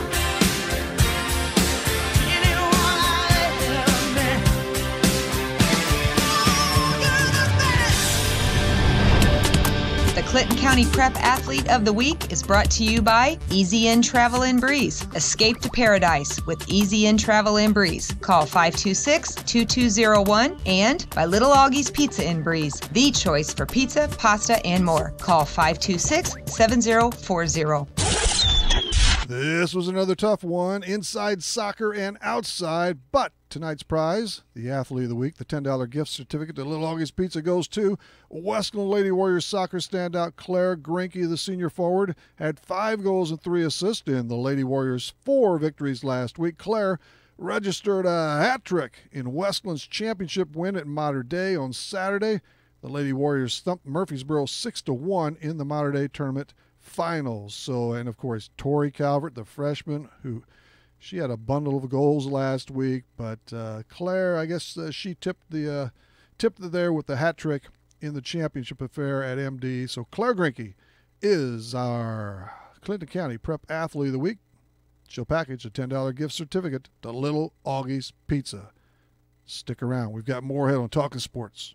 Anyone I've ever met. You're the best. The Clinton County Prep Athlete of the Week is brought to you by Easy In Travel and Breeze. Escape to paradise with Easy In Travel and Breeze. Call 526-2201 and by Little Augie's Pizza in Breeze. The choice for pizza, pasta, and more. Call 526-7040. This was another tough one, inside soccer and outside, but tonight's prize, the Athlete of the Week, the $10 gift certificate to Little Augie's Pizza goes to Westland Lady Warriors soccer standout Claire Grinke, the senior forward, had 5 goals and 3 assists in the Lady Warriors' 4 victories last week. Claire registered a hat trick in Westland's championship win at Mater Dei on Saturday. The Lady Warriors thumped Murfreesboro 6-1 in the Mater Dei tournament finals. So, and of course, Tori Calvert, the freshman, who she had a bundle of goals last week, but Claire, I guess she tipped there with the hat trick in the championship affair at MD. So Claire Grinke is our Clinton County Prep Athlete of the Week. She'll package a $10 gift certificate to Little Augie's Pizza. Stick around. We've got more ahead on Talkin' Sports.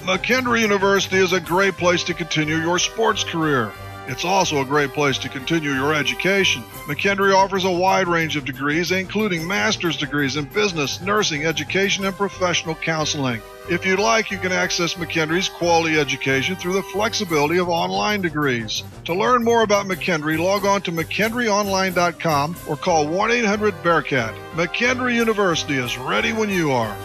McKendree University is a great place to continue your sports career. It's also a great place to continue your education. McKendree offers a wide range of degrees, including master's degrees in business, nursing, education, and professional counseling. If you'd like, you can access McKendree's quality education through the flexibility of online degrees. To learn more about McKendree, log on to McKendreeOnline.com or call 1-800-BEARCAT. McKendree University is ready when you are.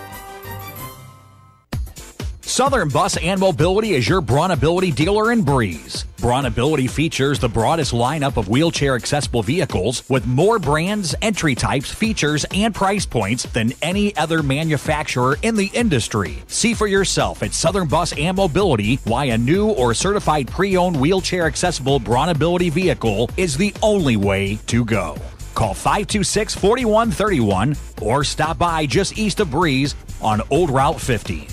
Southern Bus and Mobility is your Brawnability dealer in Breeze. Brawnability features the broadest lineup of wheelchair-accessible vehicles with more brands, entry types, features, and price points than any other manufacturer in the industry. See for yourself at Southern Bus and Mobility why a new or certified pre-owned wheelchair-accessible Brawnability vehicle is the only way to go. Call 526-4131 or stop by just east of Breeze on Old Route 50.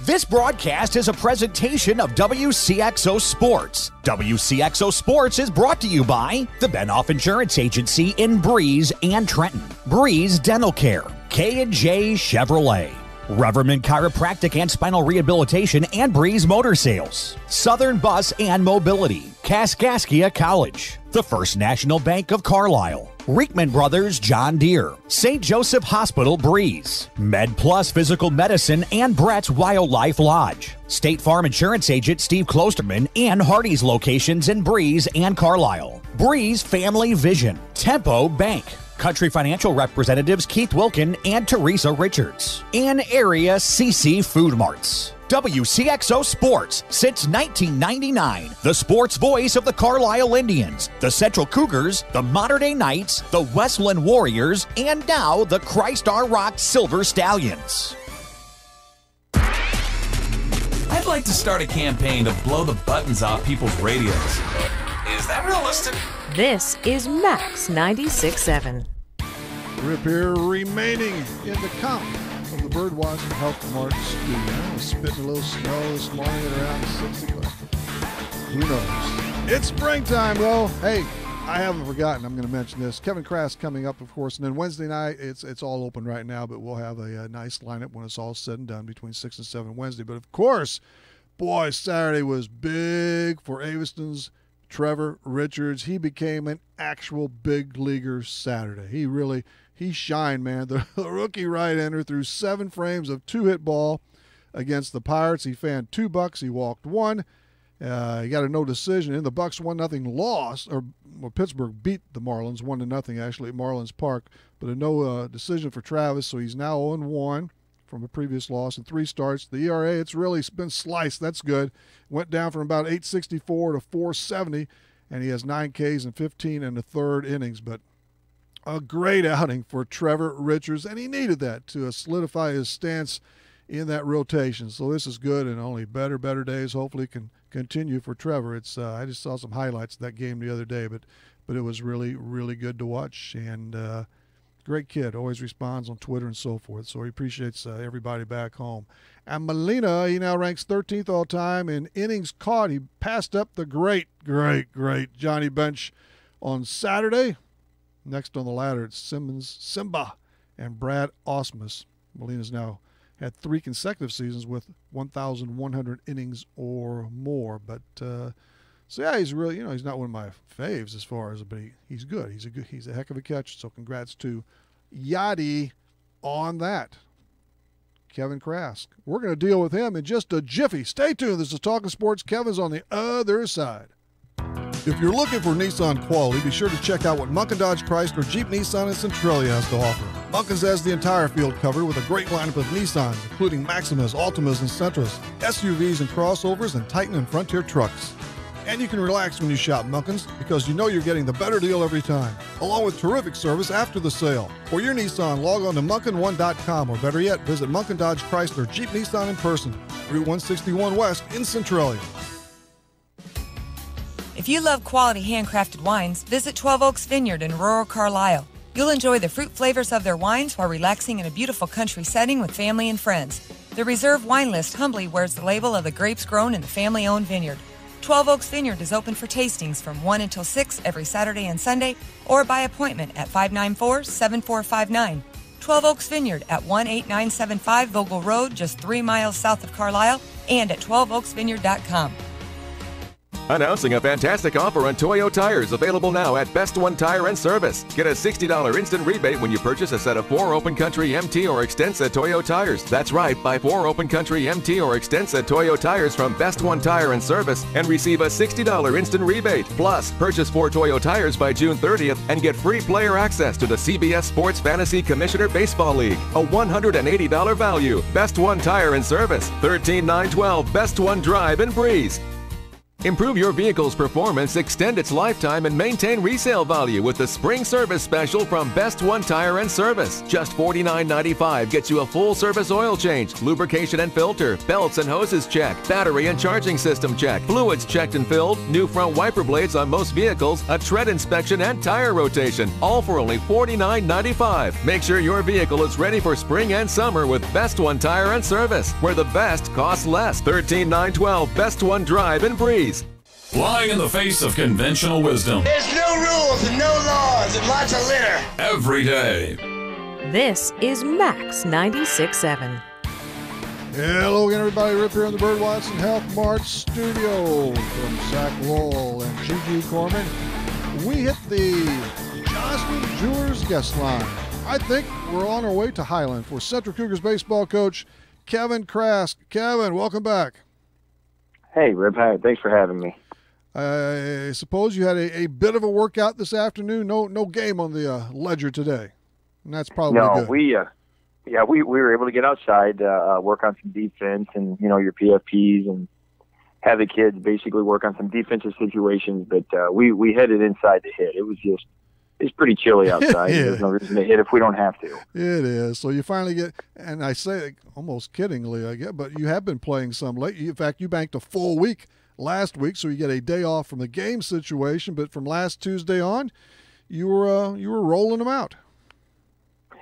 This broadcast is a presentation of Wcxo Sports. Wcxo Sports is brought to you by the Benoff Insurance Agency in Breeze and Trenton, Breeze Dental Care, K&J Chevrolet, Reverman Chiropractic and Spinal Rehabilitation and Breeze Motor Sales, Southern Bus and Mobility, Kaskaskia College, the First National Bank of Carlisle, Reekman Brothers John Deere, St. Joseph Hospital Breeze, Med Plus Physical Medicine and Brett's Wildlife Lodge, State Farm Insurance Agent Steve Klosterman and Hardy's locations in Breeze and Carlisle, Breeze Family Vision, Tempo Bank, Country Financial Representatives Keith Wilkin and Teresa Richards, and Area CC Food Marts. WCXO Sports since 1999. The sports voice of the Carlisle Indians, the Central Cougars, the Modern Day Knights, the Westland Warriors, and now the Christ Our Rock Silver Stallions. I'd like to start a campaign to blow the buttons off people's radios. Is that realistic? This is Max 96.7. We're up here remaining in the count of the Birdwatching Health Mart studio. Spitting a little snow this morning at around 60. Who knows? It's springtime, though. Hey, I haven't forgotten. I'm going to mention this. Kevin Krass coming up, of course. And then Wednesday night, it's all open right now, but we'll have a nice lineup when it's all said and done between 6 and 7 Wednesday. But, of course, boy, Saturday was big for Aveston's Trevor Richards. He became an actual big leaguer Saturday. He shined, man. The rookie right-hander threw 7 frames of 2-hit ball against the Pirates. He fanned 2 bucks. He walked 1. He got a no decision. In the Bucks 1-0 loss, or Pittsburgh beat the Marlins 1-0 actually at Marlins Park, but a no decision for Travis. So he's now 0-1 from a previous loss in 3 starts. The ERA, it's really been sliced. That's good. Went down from about 864 to 470, and he has 9 Ks and 15 in the 3rd innings. But a great outing for Trevor Richards, and he needed that to solidify his stance in that rotation. So this is good, and only better days hopefully can continue for Trevor. It's I just saw some highlights of that game the other day, but it was really, really good to watch. And great kid, always responds on Twitter and so forth. So he appreciates everybody back home. And Molina, he now ranks 13th all time in innings caught. He passed up the great Johnny Bench on Saturday. Next on the ladder, it's Simba, and Brad Ausmus. Molina's now had 3 consecutive seasons with 1,100 innings or more. But so yeah, he's really, he's not one of my faves as far as, but he's good. He's a heck of a catcher. So congrats to Yachty on that. Kevin Krask. We're going to deal with him in just a jiffy. Stay tuned. This is Talking Sports. Kevin's on the other side. If you're looking for Nissan quality, be sure to check out what Munkin Dodge Chrysler Jeep Nissan and Centralia has to offer. Munkin's has the entire field covered with a great lineup of Nissans, including Maximas, Altimas, and Sentras, SUVs and crossovers, and Titan and Frontier trucks. And you can relax when you shop Munkin's because you know you're getting the better deal every time, along with terrific service after the sale. For your Nissan, log on to Munkin1.com, or better yet, visit Munkin Dodge Chrysler Jeep Nissan in person, Route 161 West in Centralia. If you love quality handcrafted wines, visit 12 Oaks Vineyard in rural Carlisle. You'll enjoy the fruit flavors of their wines while relaxing in a beautiful country setting with family and friends. The Reserve Wine List humbly wears the label of the grapes grown in the family-owned vineyard. 12 Oaks Vineyard is open for tastings from 1 until 6 every Saturday and Sunday, or by appointment at 594-7459. 12 Oaks Vineyard at 18975 Vogel Road, just 3 miles south of Carlisle, and at 12oaksvineyard.com. Announcing a fantastic offer on Toyo tires available now at Best One Tire and Service. Get a $60 instant rebate when you purchase a set of 4 Open Country MT or Extensa Toyo tires. That's right, buy 4 Open Country MT or Extensa Toyo tires from Best One Tire and Service and receive a $60 instant rebate. Plus, purchase 4 Toyo tires by June 30th and get free player access to the CBS Sports Fantasy Commissioner Baseball League. A $180 value. Best One Tire and Service. 13912 Best One Drive in Breeze. Improve your vehicle's performance, extend its lifetime, and maintain resale value with the Spring Service Special from Best One Tire and Service. Just $49.95 gets you a full-service oil change, lubrication and filter, belts and hoses check, battery and charging system check, fluids checked and filled, new front wiper blades on most vehicles, a tread inspection, and tire rotation, all for only $49.95. Make sure your vehicle is ready for spring and summer with Best One Tire and Service, where the best costs less. 13912 Best One Drive in Breeze. Flying in the face of conventional wisdom. There's no rules and no laws and lots of litter. Every day. This is Max 96.7. Hello again, everybody. Rip here in the Bird Watson Health Mart studio from Zach Lowell and Gigi Corman. We hit the Jocelyn Jewelers guest line. I think we're on our way to Highland for Central Cougars baseball coach Kevin Krask. Kevin, welcome back. Hey, Rip. Hi. Thanks for having me. I suppose you had a bit of a workout this afternoon. No game on the ledger today, and that's probably good. We were able to get outside, work on some defense, and your PFPs, and have the kids basically work on some defensive situations. But we headed inside to hit. It's pretty chilly outside. Yeah. There's no reason to hit if we don't have to. It is. So you finally get, and I say it almost kiddingly, I get, but you have been playing some late. In fact, you banked a full week last week, so you get a day off from the game situation. But from last Tuesday on, you were rolling them out.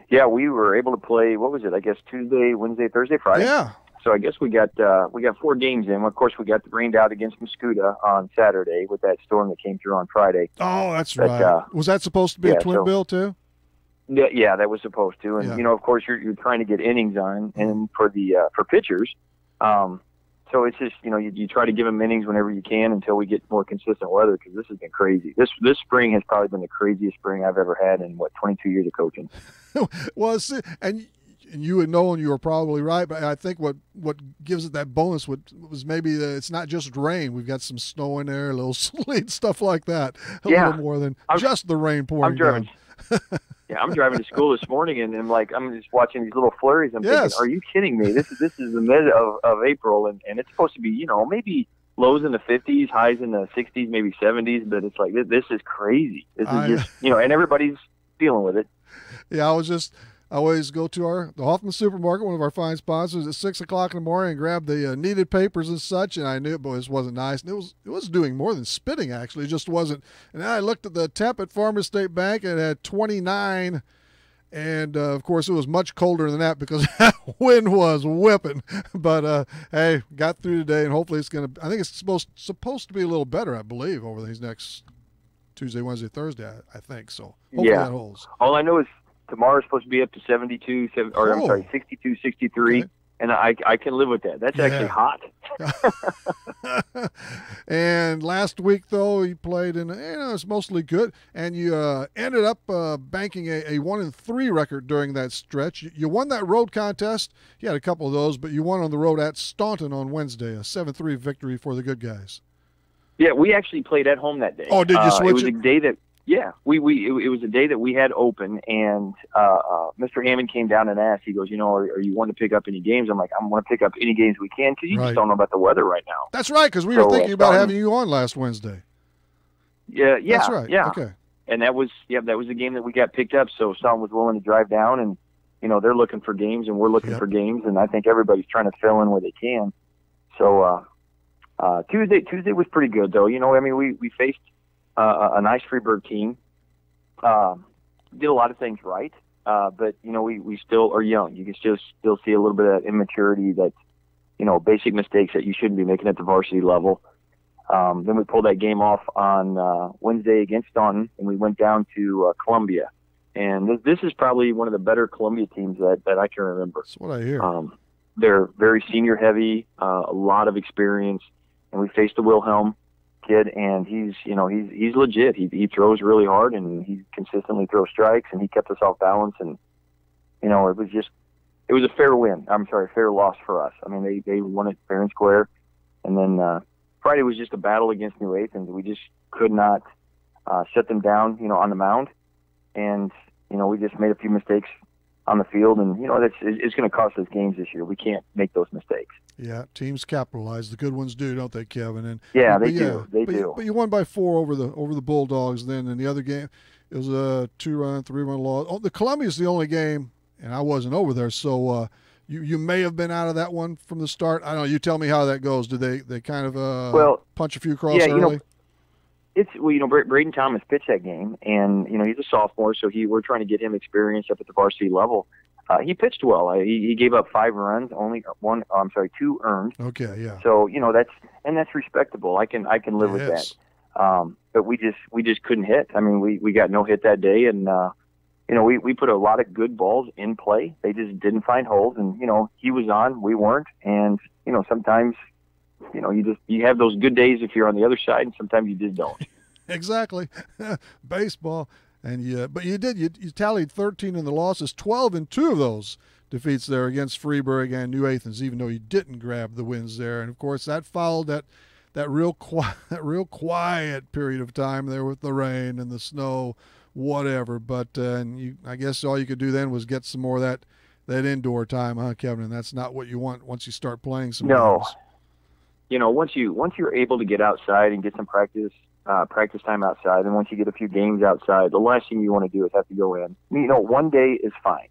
Yeah, we were able to play. What was it? I guess Tuesday, Wednesday, Thursday, Friday. Yeah. So I guess we got 4 games in. Of course, we got rained out against Muscuda on Saturday with that storm that came through on Friday. Oh, that's right. Was that supposed to be a twin bill too? Yeah, that was supposed to. And of course, you're trying to get innings on, and for pitchers. So it's just you try to give them innings whenever you can until we get more consistent weather, because this has been crazy. This spring has probably been the craziest spring I've ever had in 22 years of coaching. Well, and you would know, and you were probably right, but I think what gives it that bonus was maybe it's not just rain. We've got some snow in there, a little sleet, stuff like that. A little more than just the rain pouring down. I'm driving to school this morning, and I'm just watching these little flurries. I'm thinking, are you kidding me? This is the mid of April, and it's supposed to be, maybe lows in the 50s, highs in the 60s, maybe 70s, but it's like, this is crazy. This is just, and everybody's dealing with it. Yeah, I always go to the Hoffman Supermarket, one of our fine sponsors, at 6 o'clock in the morning and grab the needed papers and such, and I knew it wasn't nice. And it was doing more than spitting, actually. It just wasn't. And then I looked at the temp at Farmers State Bank, and it had 29, and, of course, it was much colder than that because that wind was whipping. But, hey, got through today, and hopefully it's going to – I think it's supposed to be a little better, I believe, over these next Tuesday, Wednesday, Thursday, I think. So hopefully that holds. All I know is tomorrow's supposed to be up to 62, 62, 63, okay. And I can live with that. That's actually hot. And last week, though, you played in, it's mostly good, and you ended up banking a 1-3 record during that stretch. You won that road contest. You had a couple of those, but you won on the road at Staunton on Wednesday, a 7-3 victory for the good guys. Yeah, we actually played at home that day. Oh, did you switch it? Was a day that. Yeah, it was a day that we had open, and Mr. Hammond came down and asked. He goes, are you wanting to pick up any games? I'm like, I'm going to pick up any games we can, because you just don't know about the weather right now. That's right, because we were thinking about having you on last Wednesday. Yeah, that's right. Yeah, okay. And that was the game that we got picked up. So Staunton was willing to drive down, and they're looking for games, and we're looking for games, and I think everybody's trying to fill in where they can. So Tuesday was pretty good, though. We faced a nice Freeburg team, did a lot of things right, but we still are young. You can still see a little bit of immaturity, that basic mistakes that you shouldn't be making at the varsity level. Then we pulled that game off on Wednesday against Staunton, and we went down to Columbia. And this is probably one of the better Columbia teams that I can remember. That's what I hear. They're very senior heavy, a lot of experience, and we faced the Wilhelm. kid, and he's legit. He throws really hard, and he consistently throws strikes, and he kept us off balance. And it was a fair win. Fair loss for us. I mean, they won it fair and square. And then Friday was just a battle against New Athens. We just could not shut them down, on the mound. And we just made a few mistakes on the field, and it's going to cost us games this year. We can't make those mistakes. Yeah, teams capitalize. The good ones do, don't they, Kevin? And they do. They do. But you won by 4 over the Bulldogs. Then in the other game, it was a 2-run, 3-run loss. Oh, the Columbia's the only game, and I wasn't over there, so you may have been out of that one from the start. I don't know. You tell me how that goes. Do they kind of punch a few across early? Braden Thomas pitched that game, and he's a sophomore, so we're trying to get him experience up at the varsity level. He pitched well. He gave up 5 runs, only 2 earned. Okay, yeah. So that's respectable. I can live with that. But we just couldn't hit. I mean, we got no hit that day, and we put a lot of good balls in play. They just didn't find holes, and he was on, we weren't, and sometimes. You have those good days if you're on the other side, and sometimes you just don't. Exactly. Baseball. But you did. You tallied 13 in the losses, 12 in 2 of those defeats there against Freeburg and New Athens, even though you didn't grab the wins there. And, of course, that followed that real quiet period of time there with the rain and the snow, whatever. But I guess all you could do then was get some more of that indoor time, huh, Kevin? And that's not what you want once you start playing some games. Once you're able to get outside and get some practice time outside, and once you get a few games outside, the last thing you want to do is have to go in. One day is fine.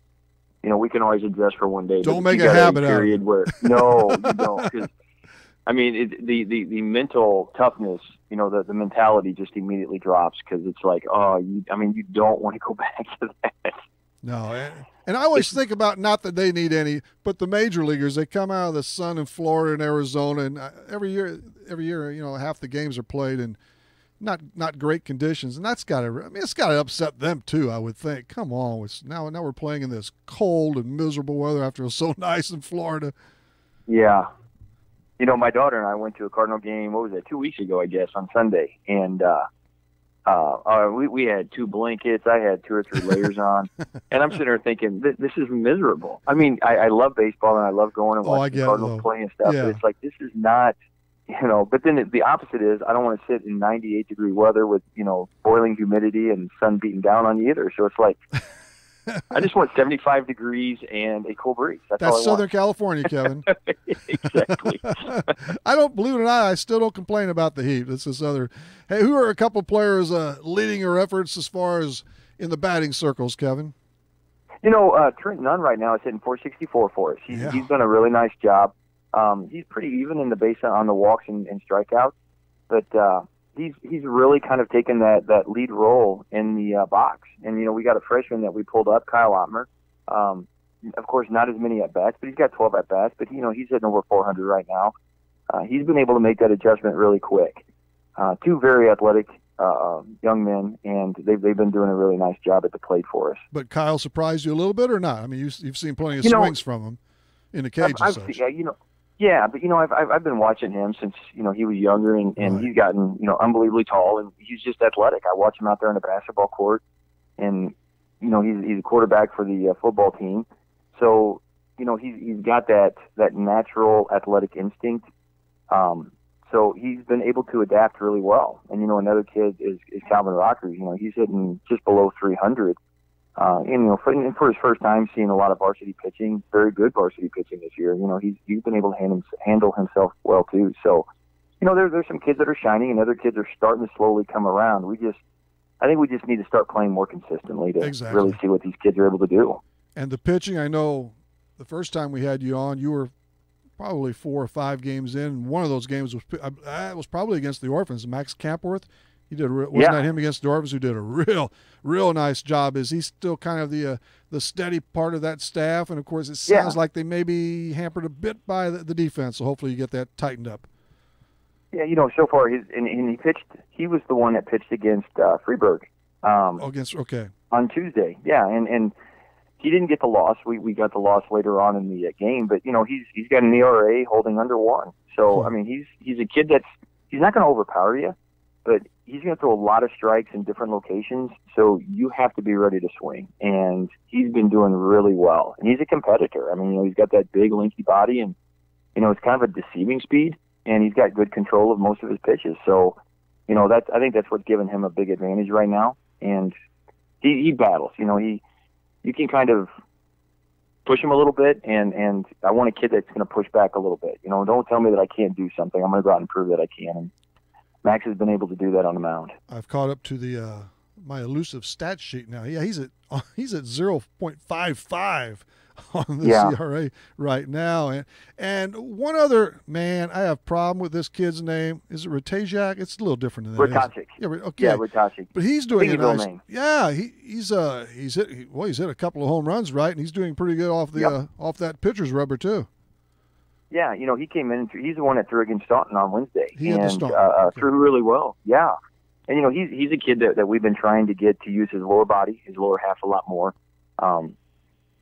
We can always adjust for one day. Don't make a habit out of it. Period where no, you don't. Because the mental toughness, the mentality just immediately drops because it's like, you don't want to go back to that. No, and I always think about, not that they need any, but the major leaguers, they come out of the sun in Florida and Arizona, and every year, half the games are played in not great conditions, and it's got to upset them too, I would think. Come on, now we're playing in this cold and miserable weather after it was so nice in Florida. Yeah. My daughter and I went to a Cardinal game, 2 weeks ago, I guess, on Sunday, and we had 2 blankets. I had 2 or 3 layers on, and I'm sitting there thinking, this is miserable. I mean, I love baseball and I love going and watching the Cardinals play and stuff, but it's like, this is not, But then the opposite is, I don't want to sit in 98-degree weather with boiling humidity and sun beating down on you either. So it's like, I just want 75 degrees and a cool breeze. That's all I Southern want. California, Kevin. Exactly. Believe it or not, I still don't complain about the heat. This is other. Hey, who are a couple players leading your efforts as far as in the batting circles, Kevin? Trent Nunn right now is hitting 464 for us. He's done a really nice job. He's pretty even in the base on the walks and strikeouts, but he's really kind of taken that lead role in the box. And we got a freshman that we pulled up, Kyle Ottmer. Of course, not as many at bats, but he's got 12 at bats. But he's hitting over 400 right now. He's been able to make that adjustment really quick. 2 very athletic young men, and they've been doing a really nice job at the plate for us. But Kyle surprised you a little bit, or not? I mean, you've seen plenty of swings from him in the cage and such. Yeah, but I've been watching him since he was younger, and he's gotten unbelievably tall, and he's just athletic. I watch him out there on the basketball court, and he's a quarterback for the football team, so he's got that natural athletic instinct. So he's been able to adapt really well. And another kid is Calvin Rocker. He's hitting just below 300. For his first time seeing a lot of varsity pitching, very good varsity pitching this year, he's been able to handle himself well too. So, there's some kids that are shining, and other kids are starting to slowly come around. I think we just need to start playing more consistently to really see what these kids are able to do. And the pitching, I know the first time we had you on, you were probably 4 or 5 games in. And one of those games was probably against the Orphans, Max Campworth. He did. Wasn't that him against the Orphans who did a real nice job? Is he still kind of the steady part of that staff? And of course, it sounds like they may be hampered a bit by the defense. So hopefully, you get that tightened up. Yeah, so far he pitched. He was the one that pitched against Freeburg. On Tuesday. Yeah, and he didn't get the loss. We got the loss later on in the game, but he's got an ERA holding under 1. So I mean, he's a kid that's he's not going to overpower you, but he's going to throw a lot of strikes in different locations, so you have to be ready to swing. And he's been doing really well. And he's a competitor. I mean, he's got that big, lanky body, and, it's kind of a deceiving speed, and he's got good control of most of his pitches. So, I think that's what's given him a big advantage right now. And he battles. You can kind of push him a little bit, and I want a kid that's going to push back a little bit. Don't tell me that I can't do something. I'm going to go out and prove that I can. And Max has been able to do that on the mound. I've caught up to the my elusive stat sheet now. Yeah, he's at 0.55 on the CRA right now. And one other, man, I have a problem with this kid's name. Is it Ratajak? It's a little different than that. Ratajak. Yeah, okay. Yeah, Ratajak. But he's doing a nice name. Yeah, he's hit a couple of home runs, right? And he's doing pretty good off the off that pitcher's rubber too. Yeah, he came in. He's the one that threw against Staunton on Wednesday, threw really well. Yeah, and he's a kid that we've been trying to get to use his lower body, his lower half, a lot more.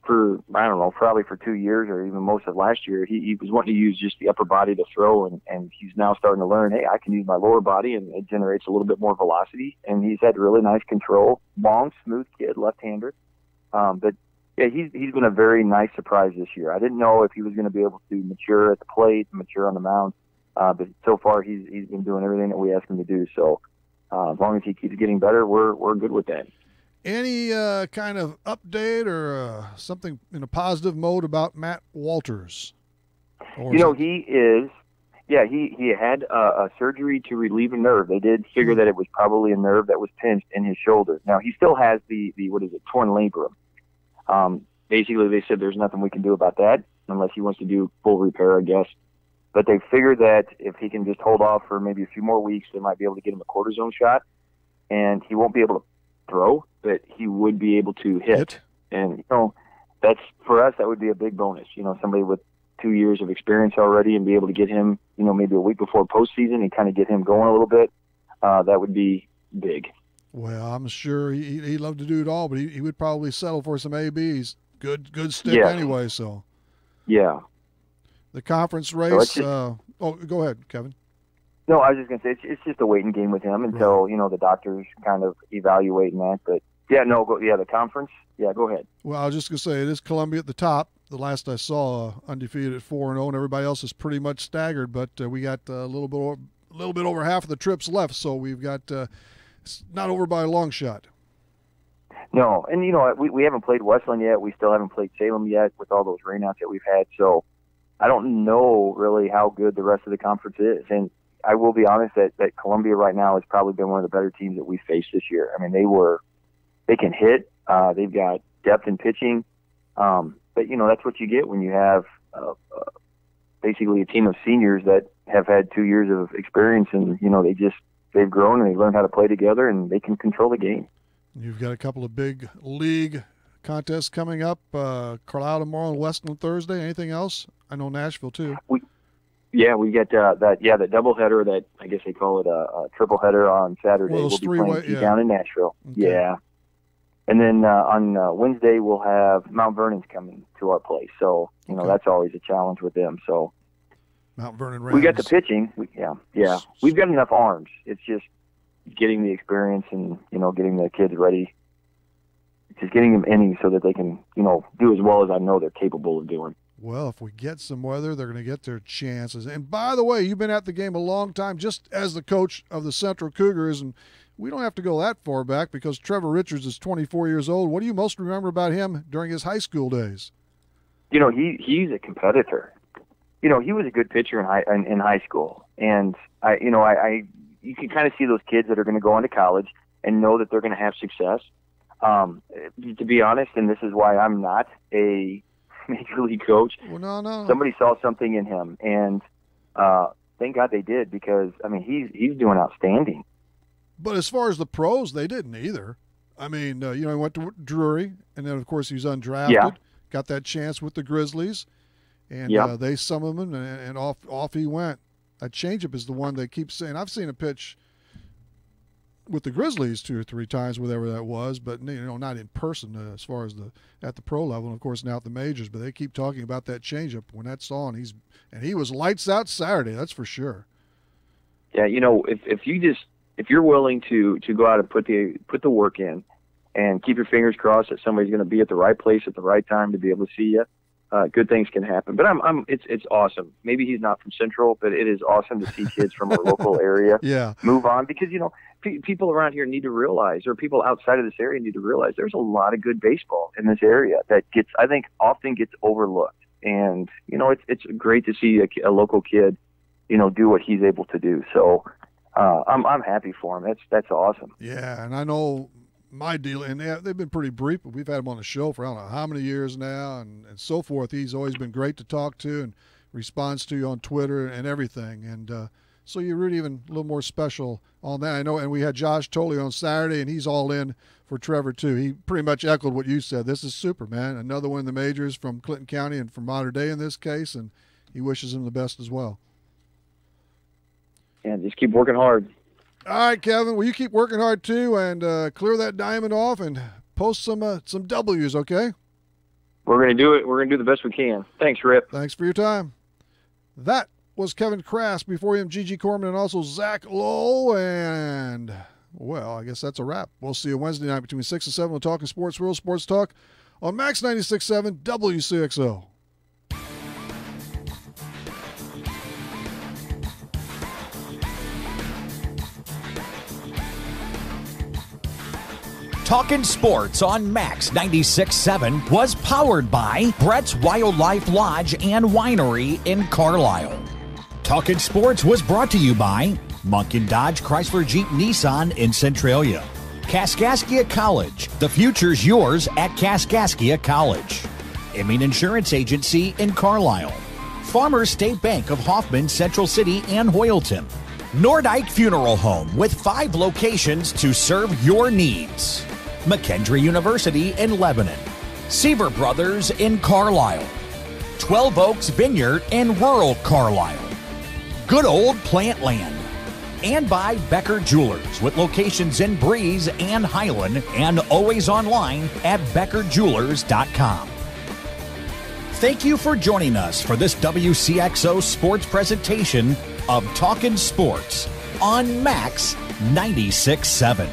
For I don't know, probably for 2 years or even most of last year, he was wanting to use just the upper body to throw, and he's now starting to learn. Hey, I can use my lower body, and it generates a little bit more velocity. And he's had really nice control, long, smooth kid, left-hander. But yeah, he's been a very nice surprise this year. I didn't know if he was going to be able to mature at the plate, mature on the mound, but so far he's been doing everything that we asked him to do. So as long as he keeps getting better, we're good with that. Any kind of update or something in a positive mode about Matt Walters? He had a surgery to relieve a nerve. They did figure that it was probably a nerve that was pinched in his shoulder. Now he still has the torn labrum. Basically, they said there's nothing we can do about that unless he wants to do full repair, I guess. But they figured that if he can just hold off for maybe a few more weeks, they might be able to get him a cortisone shot, and he won't be able to throw, but he would be able to hit. And, that's, for us, that would be a big bonus. Somebody with 2 years of experience already and be able to get him, maybe a week before postseason and kind of get him going a little bit, that would be big. Well, I'm sure he'd love to do it all, but he would probably settle for some ABs. Good stick anyway, so. Yeah. The conference race, go ahead, Kevin. No, I was just going to say, it's just a waiting game with him until, the doctors kind of evaluating that. But, the conference. Yeah, go ahead. Well, I was just going to say, it is Columbia at the top. The last I saw, undefeated at 4-0, and everybody else is pretty much staggered. But we got a little bit over half of the trips left, so we've got it's not over by a long shot. No, and we haven't played Westland yet. We still haven't played Salem yet with all those rainouts that we've had. So I don't know really how good the rest of the conference is. And I will be honest that Columbia right now has probably been one of the better teams that we faced this year. I mean, they can hit. They've got depth in pitching. But that's what you get when you have basically a team of seniors that have had 2 years of experience, and they've grown and they learned how to play together, and they can control the game. You've got a couple of big league contests coming up. Carlisle tomorrow and Westland Thursday. Anything else? I know Nashville too. We get that doubleheader that I guess they call it a triple header on Saturday. Well, we'll be playing down in Nashville. Okay. Yeah. And then on Wednesday we'll have Mount Vernon's coming to our place. So, that's always a challenge with them. So Mount Vernon Rams. We got the pitching. We've got enough arms. It's just getting the experience and, getting the kids ready. Just getting them innings so that they can, do as well as I know they're capable of doing. Well, if we get some weather, they're going to get their chances. And by the way, you've been at the game a long time, just as the coach of the Central Cougars, and we don't have to go that far back because Trevor Richards is 24 years old. What do you most remember about him during his high school days? He's a competitor. He was a good pitcher in high school, and you can kind of see those kids that are going to go on to college and know that they're going to have success. To be honest, and this is why I'm not a major league coach. Well, no. Somebody saw something in him, and thank God they did, because he's doing outstanding. But as far as the pros, they didn't either. I mean, he went to Drury, and then of course he was undrafted. Yeah. Got that chance with the Grizzlies, and they summoned him, and off he went. That changeup is the one they keep saying. I've seen a pitch with the Grizzlies 2 or 3 times, whatever that was, but not in person as far as at the pro level, and of course now at the majors. But they keep talking about that changeup when that's on. He was lights out Saturday, that's for sure. Yeah, if you're willing to go out and put the work in, and keep your fingers crossed that somebody's going to be at the right place at the right time to be able to see you, good things can happen. But it's awesome. Maybe he's not from Central, but it is awesome to see kids from our local area move on, because people around here need to realize, or people outside of this area need to realize, there's a lot of good baseball in this area that often gets overlooked. And it's great to see a local kid do what he's able to do. So I'm happy for him. That's awesome. Yeah, and I know my deal, and they've been pretty brief, but we've had him on the show for I don't know how many years now, and so forth. He's always been great to talk to and responds to you on Twitter and everything. And so you're really even a little more special on that. I know, and we had Josh Tolley on Saturday, and he's all in for Trevor too. He pretty much echoed what you said. This is super, man. Another one in the majors from Clinton County and from Mater Dei in this case, and he wishes him the best as well. Yeah, just keep working hard. All right, Kevin. Well, you keep working hard too, and clear that diamond off and post some W's, okay? We're going to do it. We're going to do the best we can. Thanks, Rip. Thanks for your time. That was Kevin Krass. Before him, Gigi Corman, and also Zach Lowell. And, well, I guess that's a wrap. We'll see you Wednesday night between 6 and 7 on Talking Sports, Real Sports Talk on Max 96.7 WCXO. Talkin' Sports on Max 96.7 was powered by Brett's Wildlife Lodge and Winery in Carlisle. Talkin' Sports was brought to you by Munkin Dodge Chrysler Jeep Nissan in Centralia. Kaskaskia College. The future's yours at Kaskaskia College. Emin Insurance Agency in Carlisle. Farmers State Bank of Hoffman, Central City, and Hoyleton. Nordike Funeral Home with 5 locations to serve your needs. McKendree University in Lebanon. Seaver Brothers in Carlisle. 12 Oaks Vineyard in rural Carlisle. Good Old Plant Land. And by Becker Jewelers with locations in Breeze and Highland, and always online at beckerjewelers.com. Thank you for joining us for this WCXO sports presentation of Talkin' Sports on Max 96.7.